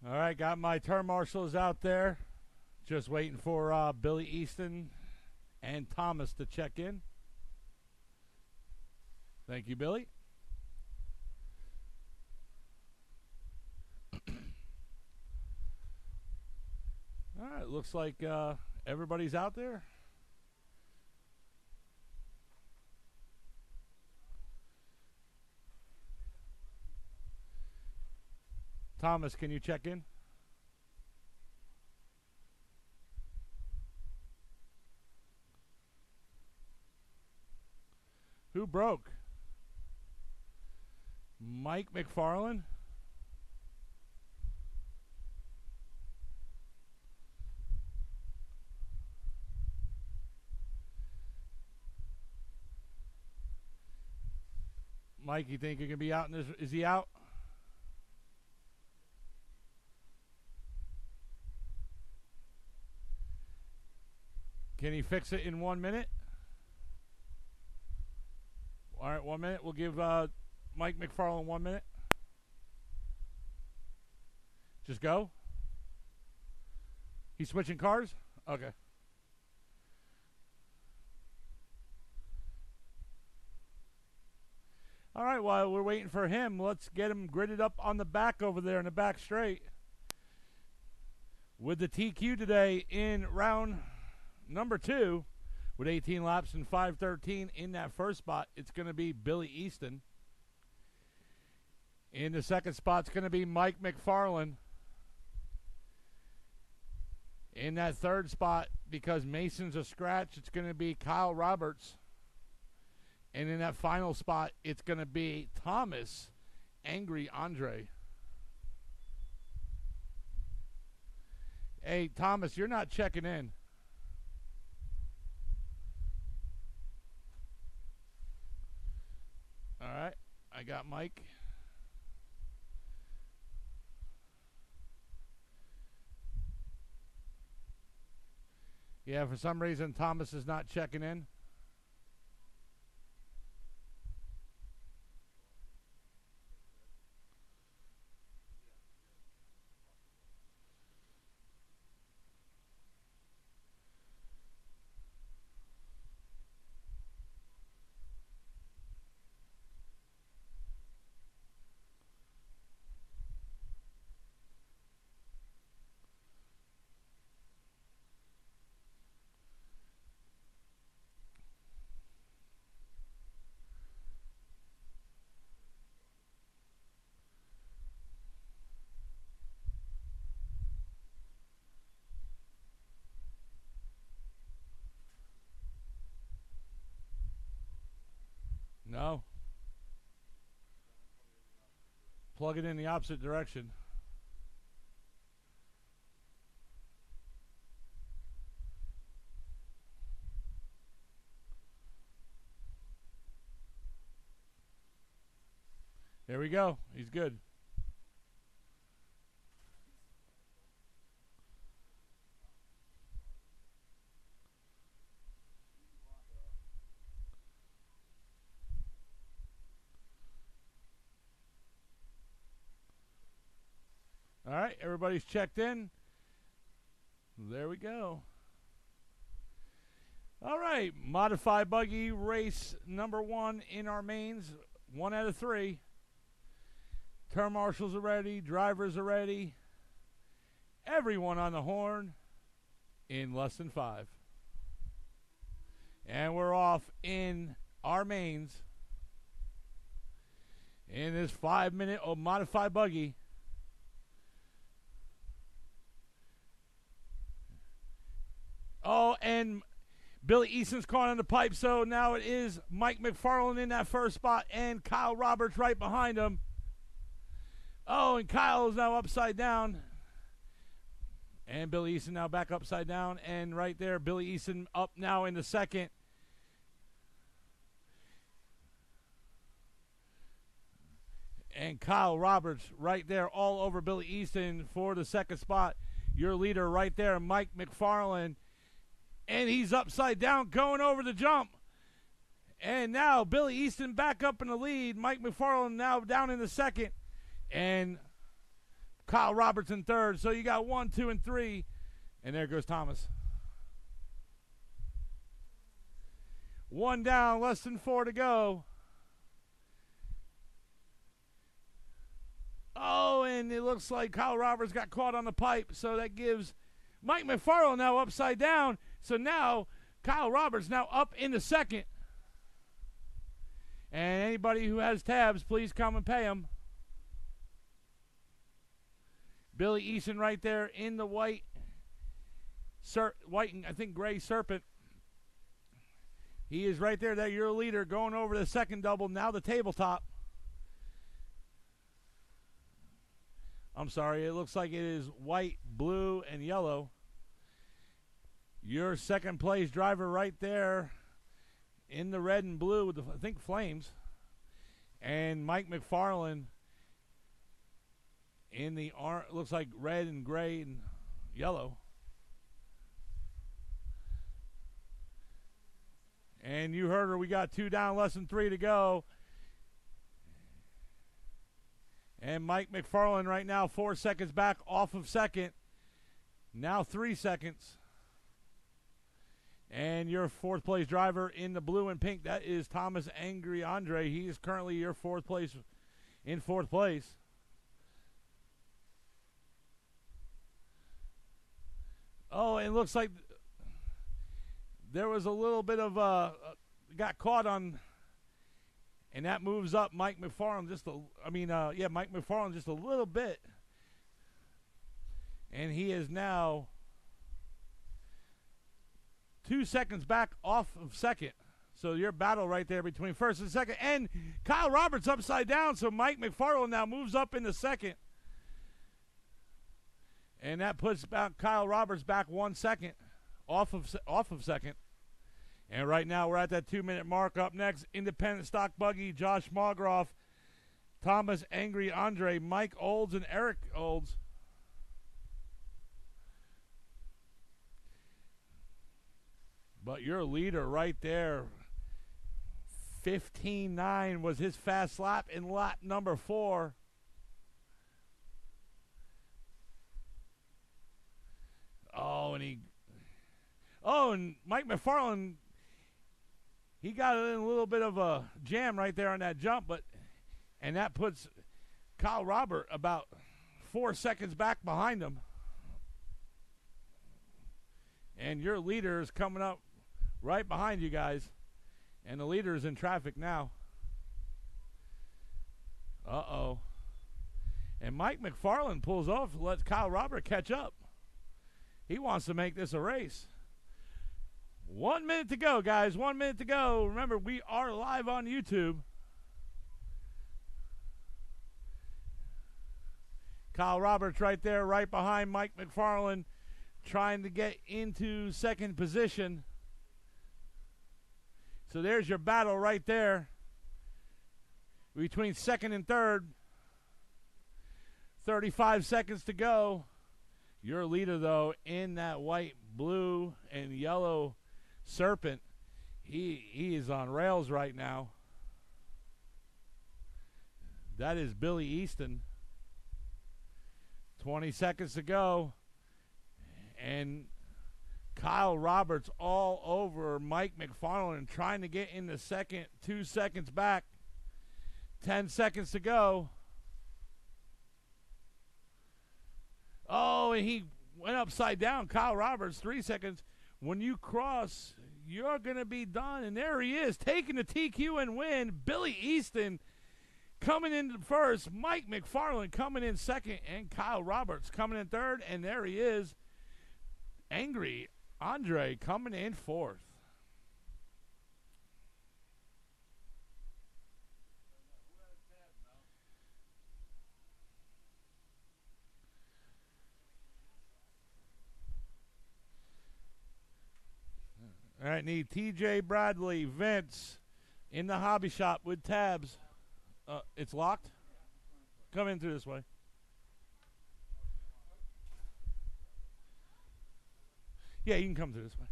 All right, got my term marshals out there. Just waiting for Billy Easton and Thomas to check in. Thank you, Billy. All right, looks like everybody's out there. Thomas, can you check in? Who broke? Mike McFarland? Mike, you think you can be out in this? Is he out? Can he fix it in 1 minute? All right, 1 minute. We'll give Mike McFarland 1 minute. Just go. He's switching cars? Okay. All right, while we're waiting for him, let's get him gridded up on the back over there in the back straight. With the TQ today in round number 2, with 18 laps and 5:13 in that first spot, it's going to be Billy Easton. In the second spot, it's going to be Mike McFarland. In that third spot, because Mason's a scratch, it's going to be Kyle Roberts. And in that final spot, it's going to be Thomas Angry Andre. Hey, Thomas, you're not checking in. All right, I got Mike. Yeah, for some reason, Thomas is not checking in. No. Plug it in the opposite direction. There we go. He's good. All right, everybody's checked in. There we go. All right, modified buggy race number 1 in our mains. 1 out of 3. Turn marshals are ready. Drivers are ready. Everyone on the horn in less than 5. And we're off in our mains in this 5-minute modified buggy. Oh, and Billy Easton's caught on the pipe, so now it is Mike McFarland in that first spot and Kyle Roberts right behind him. Oh, and Kyle is now upside down. And Billy Easton now back upside down. And right there, Billy Easton up now in the second. And Kyle Roberts right there all over Billy Easton for the second spot. Your leader right there, Mike McFarland. And he's upside down going over the jump. And now Billy Easton back up in the lead. Mike McFarland now down in the second. And Kyle Roberts in third. So you got 1, 2, and 3. And there goes Thomas. 1 down, less than 4 to go. Oh, and it looks like Kyle Roberts got caught on the pipe. So that gives Mike McFarland now upside down. So now Kyle Roberts now up in the second. And anybody who has tabs, please come and pay them. Billy Easton right there in the white and I think gray Serpent. He is right there. That your leader going over the second double. Now the tabletop. I'm sorry. It looks like it is white, blue, and yellow. Your second place driver right there in the red and blue with the, I think, flames. And Mike McFarland in the looks like red and gray and yellow. And you heard her. We got 2 down, less than 3 to go. And Mike McFarland right now 4 seconds back off of second. Now 3 seconds. And your fourth place driver in the blue and pink, that is Thomas Angry Andre. He is currently your fourth place. Oh, and it looks like there was a little bit of got caught on, and that moves up Mike McFarland Mike McFarland just a little bit. And he is now 2 seconds back off of second. So your battle right there between first and second. And Kyle Roberts upside down, so Mike McFarland now moves up into second. And that puts Kyle Roberts back 1 second off of second. And right now we're at that 2-minute mark. Up next, Independent Stock Buggy, Josh Magroff, Thomas Angry Andre, Mike Olds, and Eric Olds. But your leader right there, 15.9 was his fast lap in lap number 4. And Mike McFarland, he got in a little bit of a jam right there on that jump, and that puts Kyle Robert about 4 seconds back behind him. And your leader is coming up right behind you guys. And the leader is in traffic now. Uh-oh. And Mike McFarland pulls off, lets Kyle Robert catch up. He wants to make this a race. 1 minute to go, guys. 1 minute to go. Remember, we are live on YouTube. Kyle Roberts right there, right behind Mike McFarland, trying to get into second position. So there's your battle right there between second and third. 35 seconds to go. Your leader, though, in that white, blue, and yellow Serpent, he is on rails right now. That is Billy Easton. 20 seconds to go. And Kyle Roberts all over Mike McFarland trying to get in the second. 2 seconds back. 10 seconds to go. Oh, and he went upside down. Kyle Roberts, 3 seconds. When you cross, you're going to be done. And there he is, taking the TQ and win. Billy Easton coming in first. Mike McFarland coming in second. And Kyle Roberts coming in third. And there he is, Angry Andre coming in fourth. All right, need TJ Bradley, Vince, in the hobby shop with tabs. It's locked? Come in through this way. Yeah, you can come through this way.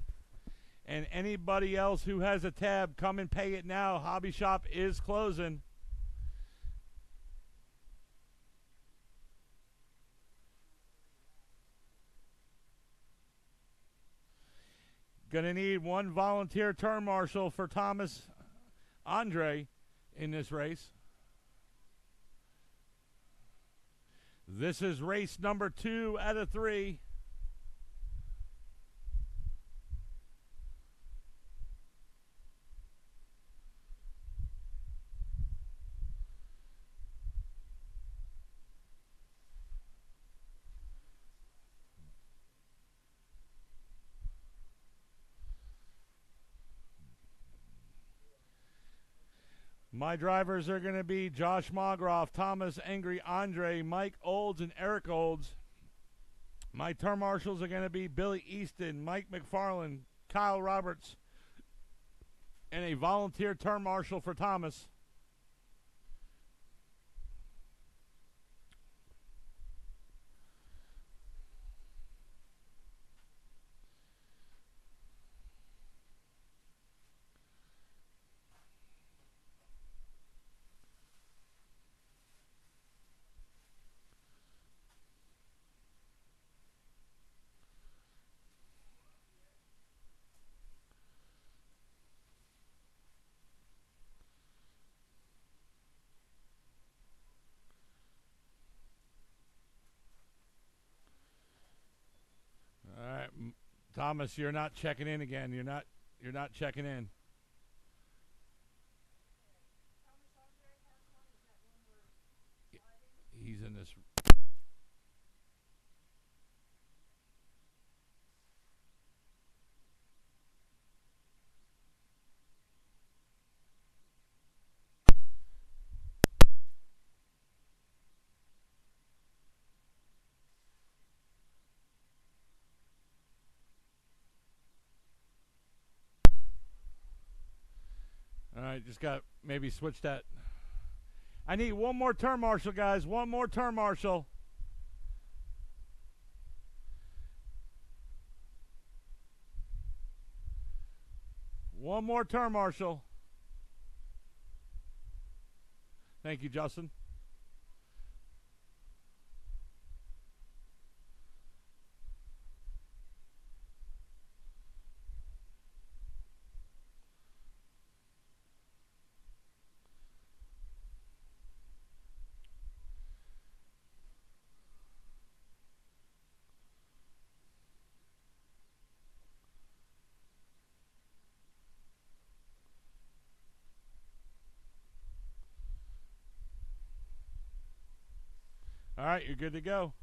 And anybody else who has a tab, come and pay it now. Hobby shop is closing. Gonna need one volunteer turn marshal for Thomas Andre in this race. This is race number 2 out of 3. My drivers are going to be Josh Mogroff, Thomas Angry Andre, Mike Olds, and Eric Olds. My turn marshals are going to be Billy Easton, Mike McFarland, Kyle Roberts, and a volunteer turn marshal for Thomas. All right, Thomas, you're not checking in again. You're not checking in. He's in this. All right, just got maybe switch that. I need one more turn marshal, guys. One more turn marshal. One more turn marshal. Thank you, Justin. All right, you're good to go.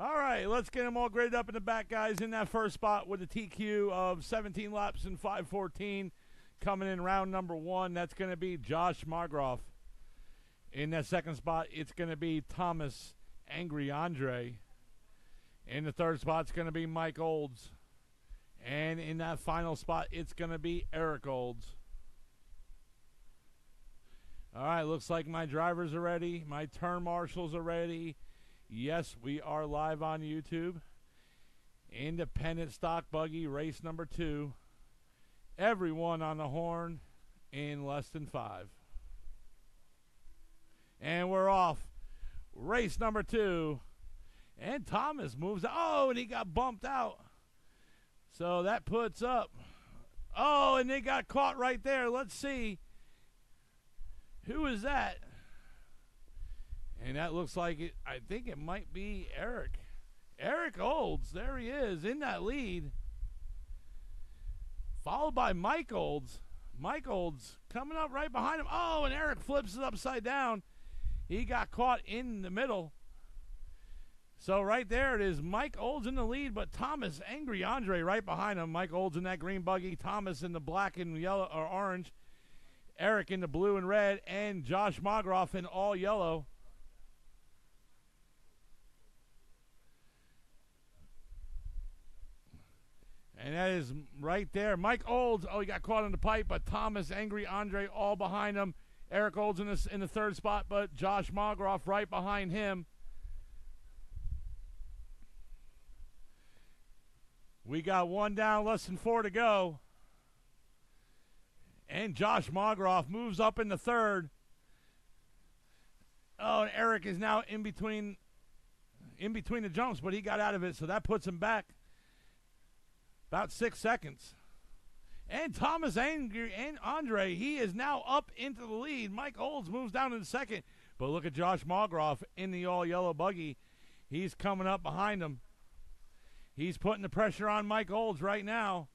All right, let's get them all graded up in the back, guys. In that first spot with a TQ of 17 laps and 5:14. Coming in round number 1, that's going to be Josh Margroff. In that second spot, it's going to be Thomas Angry Andre. In the third spot, it's going to be Mike Olds. And in that final spot, it's going to be Eric Olds. All right, looks like my drivers are ready. My turn marshals are ready. Yes, we are live on YouTube. Independent stock buggy race number 2. Everyone on the horn in less than 5. And we're off. Race number 2. And Thomas moves. Oh, and he got bumped out. So that puts up. Oh, and they got caught right there. Let's see. Who is that? And that looks like it. I think it might be Eric. Eric Olds. There he is in that lead. Followed by Mike Olds. Mike Olds coming up right behind him. Oh, and Eric flips it upside down. He got caught in the middle. So right there it is. Mike Olds in the lead, but Thomas Angry Andre right behind him. Mike Olds in that green buggy. Thomas in the black and yellow or orange. Eric in the blue and red. And Josh Margroff in all yellow. And that is right there. Mike Olds, oh, he got caught in the pipe, but Thomas Angry Andre all behind him. Eric Olds in the third spot, but Josh Margroff right behind him. We got one down, less than 4 to go. And Josh Margroff moves up in the third. Oh, and Eric is now in between the jumps, but he got out of it, so that puts him back about 6 seconds. And Thomas Angry and Andre, he is now up into the lead. Mike Olds moves down in second. But look at Josh Margroff in the all-yellow buggy. He's coming up behind him. He's putting the pressure on Mike Olds right now.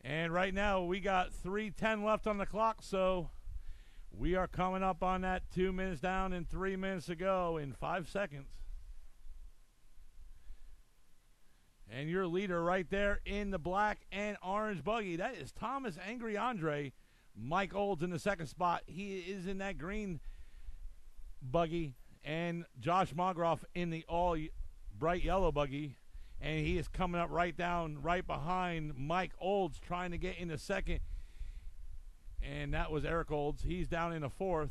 And right now we got 3:10 left on the clock, so we are coming up on that 2 minutes down and 3 minutes to go in 5 seconds. And your leader right there in the black and orange buggy, that is Thomas Angry Andre. Mike Olds in the second spot. He is in that green buggy. And Josh Margroff in the all bright yellow buggy. And he is coming up right behind Mike Olds, trying to get into second. And that was Eric Olds. He's down in the fourth.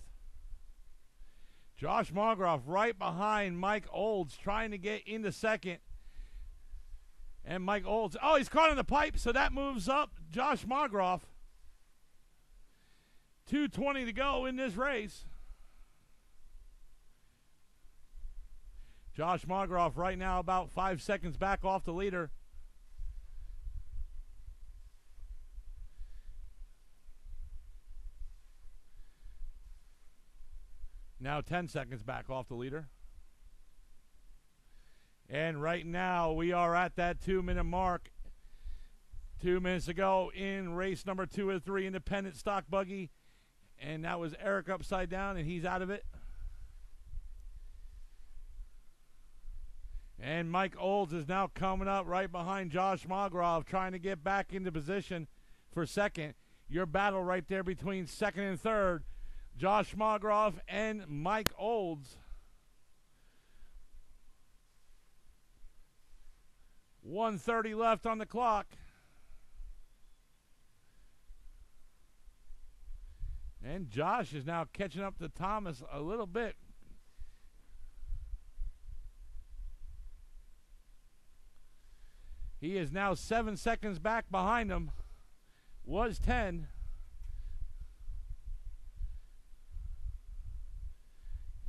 Josh Margroff right behind Mike Olds, trying to get into second. And Mike Olds, oh, he's caught in the pipe, so that moves up Josh Margroff. 2:20 to go in this race. Josh Margroff right now about 5 seconds back off the leader. Now 10 seconds back off the leader. And right now we are at that 2-minute mark. 2 minutes to go in race number 2 of 3 independent stock buggy. And that was Eric upside down, and he's out of it. And Mike Olds is now coming up right behind Josh Margroff, trying to get back into position for second. Your battle right there between second and third. Josh Margroff and Mike Olds. 1:30 left on the clock. And Josh is now catching up to Thomas a little bit. He is now 7 seconds back behind him. Was 10.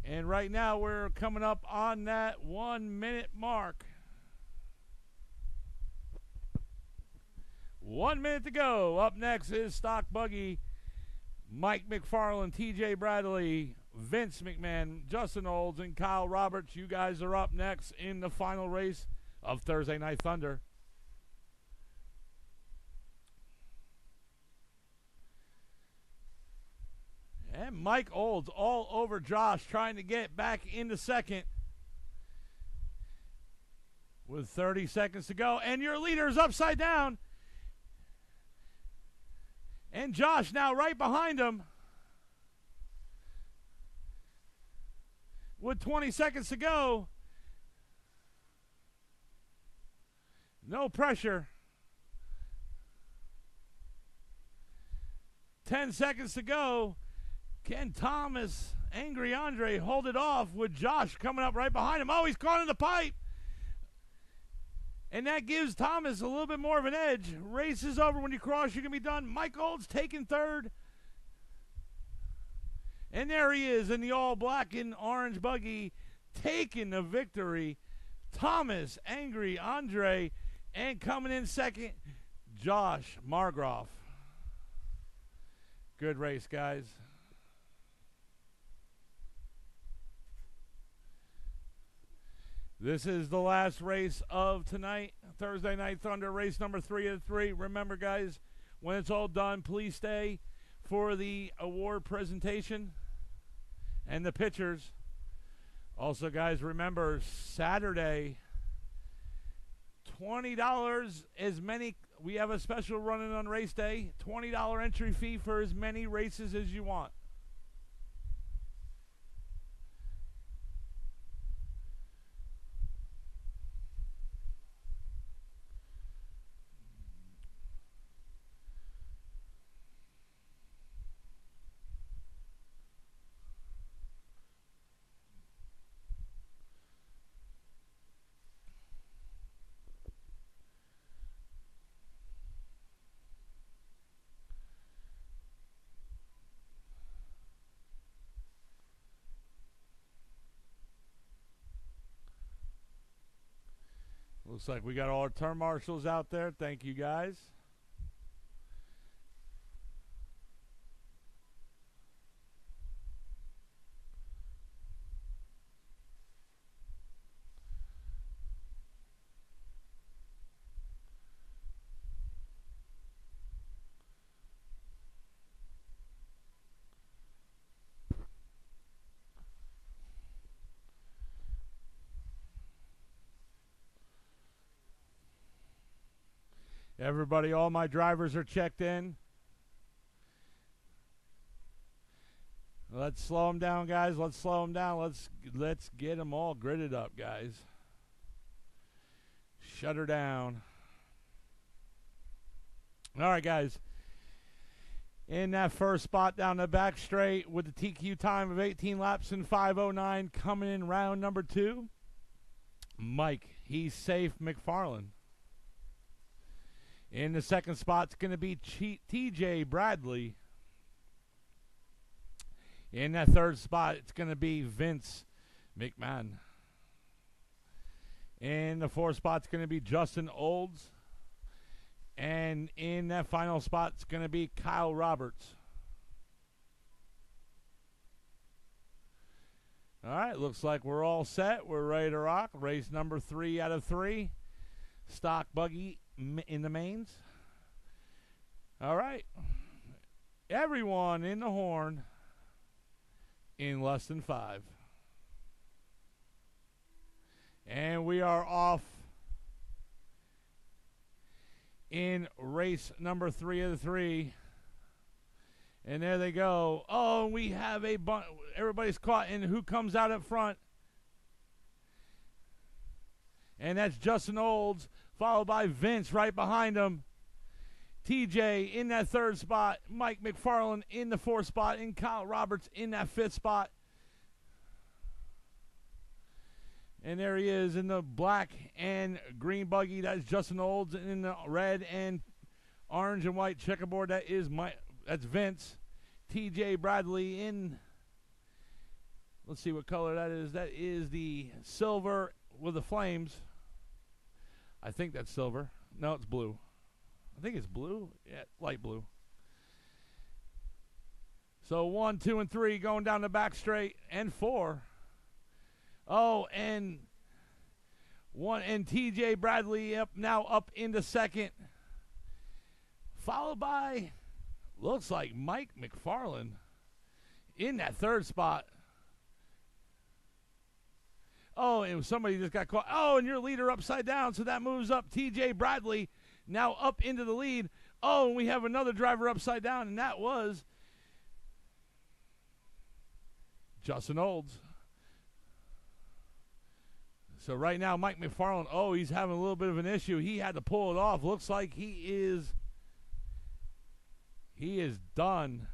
And right now we're coming up on that 1 minute mark. 1 minute to go. Up next is Stock Buggy. Mike McFarland, TJ Bradley, Vince McMahon, Justin Olds, and Kyle Roberts. You guys are up next in the final race of Thursday Night Thunder. Mike Olds all over Josh, trying to get back into second. With 30 seconds to go, and your leader is upside down. And Josh now right behind him. With 20 seconds to go. No pressure. 10 seconds to go. Can Thomas, Angry Andre, hold it off with Josh coming up right behind him? Oh, he's caught in the pipe. And that gives Thomas a little bit more of an edge. Race is over. When you cross, you can be done. Mike Olds taking third. And there he is in the all black and orange buggy, taking the victory. Thomas, Angry Andre, and coming in second, Josh Margroff. Good race, guys. This is the last race of tonight, Thursday Night Thunder, race number 3 of 3. Remember, guys, when it's all done, please stay for the award presentation and the pictures. Also, guys, remember, Saturday, $20 as many. We have a special running on race day, $20 entry fee for as many races as you want. Looks like we got all our turn marshals out there. Thank you, guys. Everybody, all my drivers are checked in. Let's slow them down, guys. Let's slow them down. Let's get them all gridded up, guys. Shut her down. All right, guys. In that first spot down the back straight with the TQ time of 18 laps and 5:09 coming in round number 2. Mike, he's safe, McFarland. In the second spot, it's going to be TJ Bradley. In that third spot, it's going to be Vince McMahon. In the fourth spot, it's going to be Justin Olds. And in that final spot, it's going to be Kyle Roberts. All right, looks like we're all set. We're ready to rock. Race number 3 out of 3. Stock buggy in the mains. All right. Everyone in the horn in less than 5. And we are off in race number 3 of the 3. And there they go. Oh, we have a bunch. Everybody's caught in who comes out up front. And that's Justin Olds, followed by Vince right behind him. TJ in that third spot. Mike McFarland in the fourth spot. And Kyle Roberts in that fifth spot. And there he is in the black and green buggy. That's Justin Olds. And in the red and orange and white checkerboard, that's Vince. TJ Bradley in, let's see what color that is. That is the silver with the flames. I think that's silver. No, it's blue. I think it's blue. Yeah, light blue. So 1, 2, and 3 going down the back straight, and 4. Oh, and TJ Bradley now up into second, followed by, looks like Mike McFarland in that third spot. Oh, and somebody just got caught. Oh, and your leader upside down, so that moves up TJ Bradley now up into the lead. Oh, and we have another driver upside down, and that was Justin Olds. So right now, Mike McFarland, oh, he's having a little bit of an issue. He had to pull it off. Looks like he is done.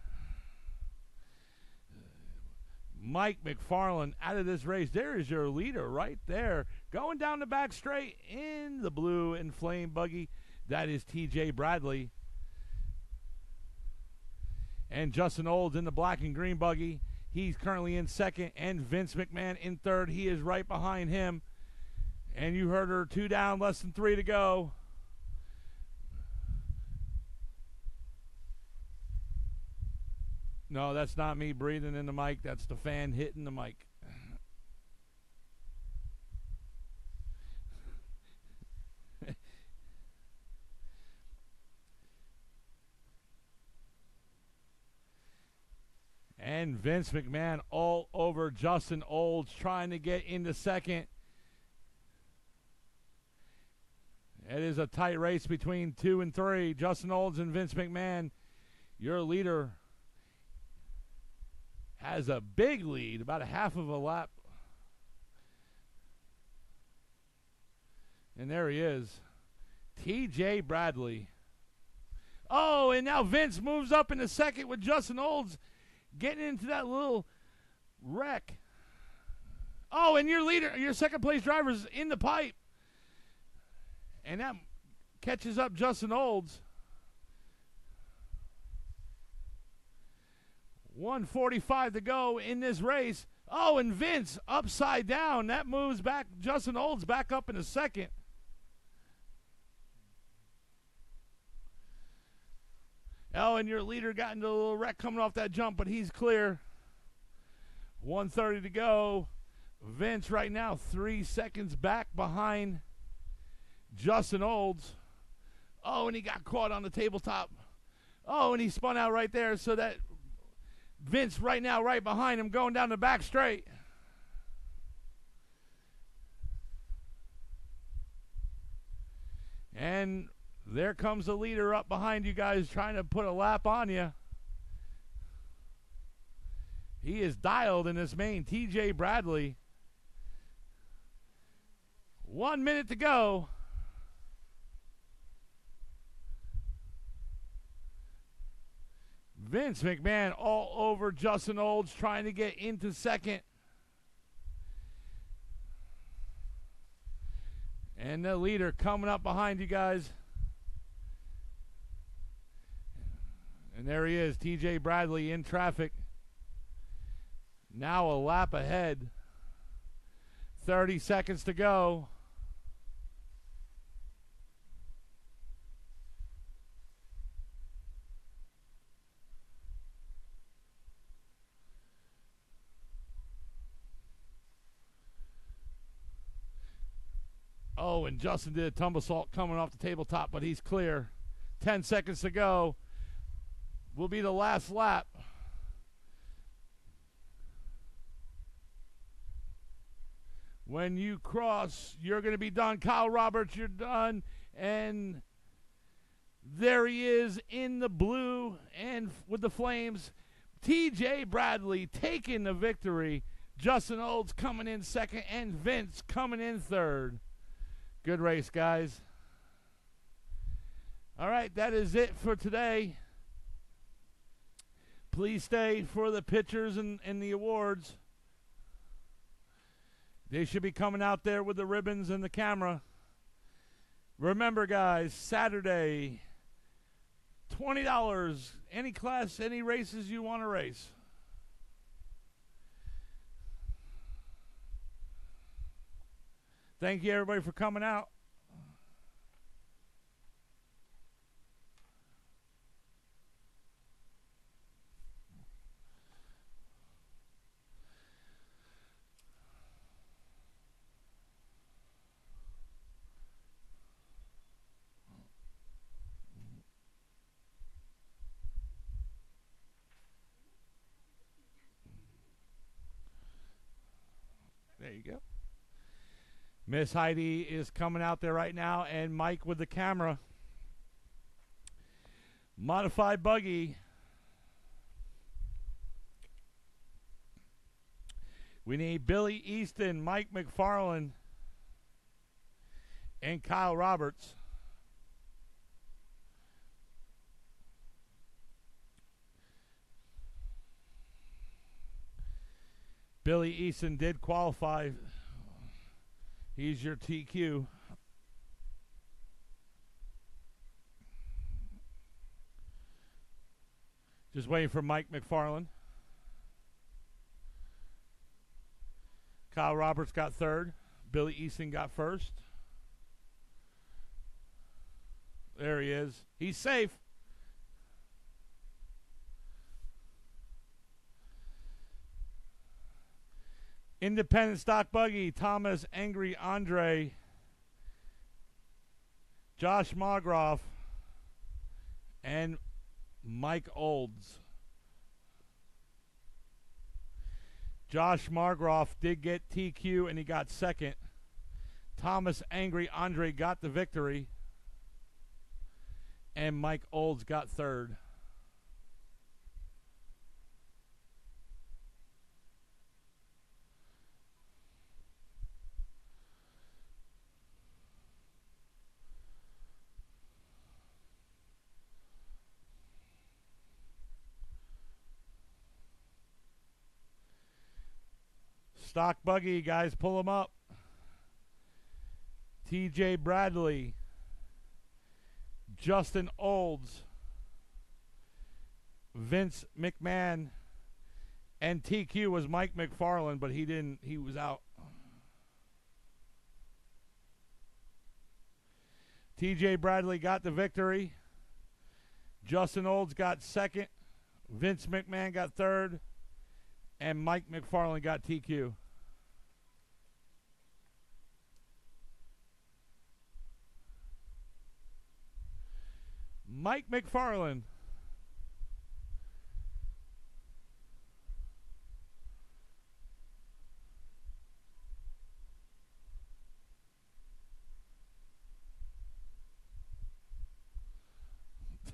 Mike McFarland out of this race. There is your leader right there. Going down the back straight in the blue and flame buggy. That is TJ Bradley. And Justin Olds in the black and green buggy. He's currently in second. And Vince McMahon in third. He is right behind him. And you heard her, 2 down, less than 3 to go. No, that's not me breathing in the mic. That's the fan hitting the mic. And Vince McMahon all over Justin Olds trying to get into second. It is a tight race between 2 and 3. Justin Olds and Vince McMahon, your leader, has a big lead, about a half of a lap. And there he is, TJ Bradley. Oh, and now Vince moves up into second with Justin Olds getting into that little wreck. Oh, and your leader, your second place driver's in the pipe. And that catches up Justin Olds. 1:45 to go in this race. Oh, and Vince upside down. That moves back Justin Olds back up in a second. Oh, and your leader got into a little wreck coming off that jump, but he's clear. 1:30 to go. Vince right now 3 seconds back behind Justin Olds. Oh, and he got caught on the tabletop. Oh, and he spun out right there, so that Vince right now right behind him going down the back straight. And there comes the leader up behind you guys trying to put a lap on you. He is dialed in this main, TJ Bradley. 1 minute to go. Vince McMahon all over Justin Olds trying to get into second. And the leader coming up behind you guys. And there he is, TJ Bradley in traffic. Now a lap ahead. 30 seconds to go. Oh, and Justin did a tumble-salt coming off the tabletop, but he's clear. 10 seconds to go. Will be the last lap. When you cross, you're going to be done. Kyle Roberts, you're done. And there he is in the blue and with the flames. TJ Bradley taking the victory. Justin Olds coming in second and Vince coming in third. Good race, guys. All right, that is it for today. Please stay for the pictures and the awards. They should be coming out there with the ribbons and the camera. Remember, guys, Saturday, $20. Any class, any races you want to race. Thank you, everybody, for coming out. Miss Heidi is coming out there right now, and Mike with the camera. Modified buggy. We need Billy Easton, Mike McFarland, and Kyle Roberts. Billy Easton did qualify. He's your TQ. Just waiting for Mike McFarland. Kyle Roberts got third. Billy Easton got first. There he is. He's safe. Independent stock buggy, Thomas Angry Andre, Josh Margroff, and Mike Olds. Josh Margroff did get TQ and he got second. Thomas Angry Andre got the victory. And Mike Olds got third. Stock buggy, guys, pull them up. TJ Bradley, Justin Olds, Vince McMahon, and TQ was Mike McFarland, but he was out. TJ Bradley got the victory. Justin Olds got second. Vince McMahon got third. And Mike McFarland got TQ. Mike McFarland.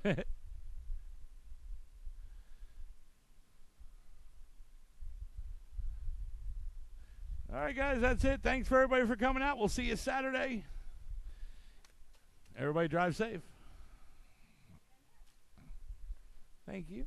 All right, guys, that's it. Thanks for everybody for coming out. We'll see you Saturday. Everybody drive safe. Thank you.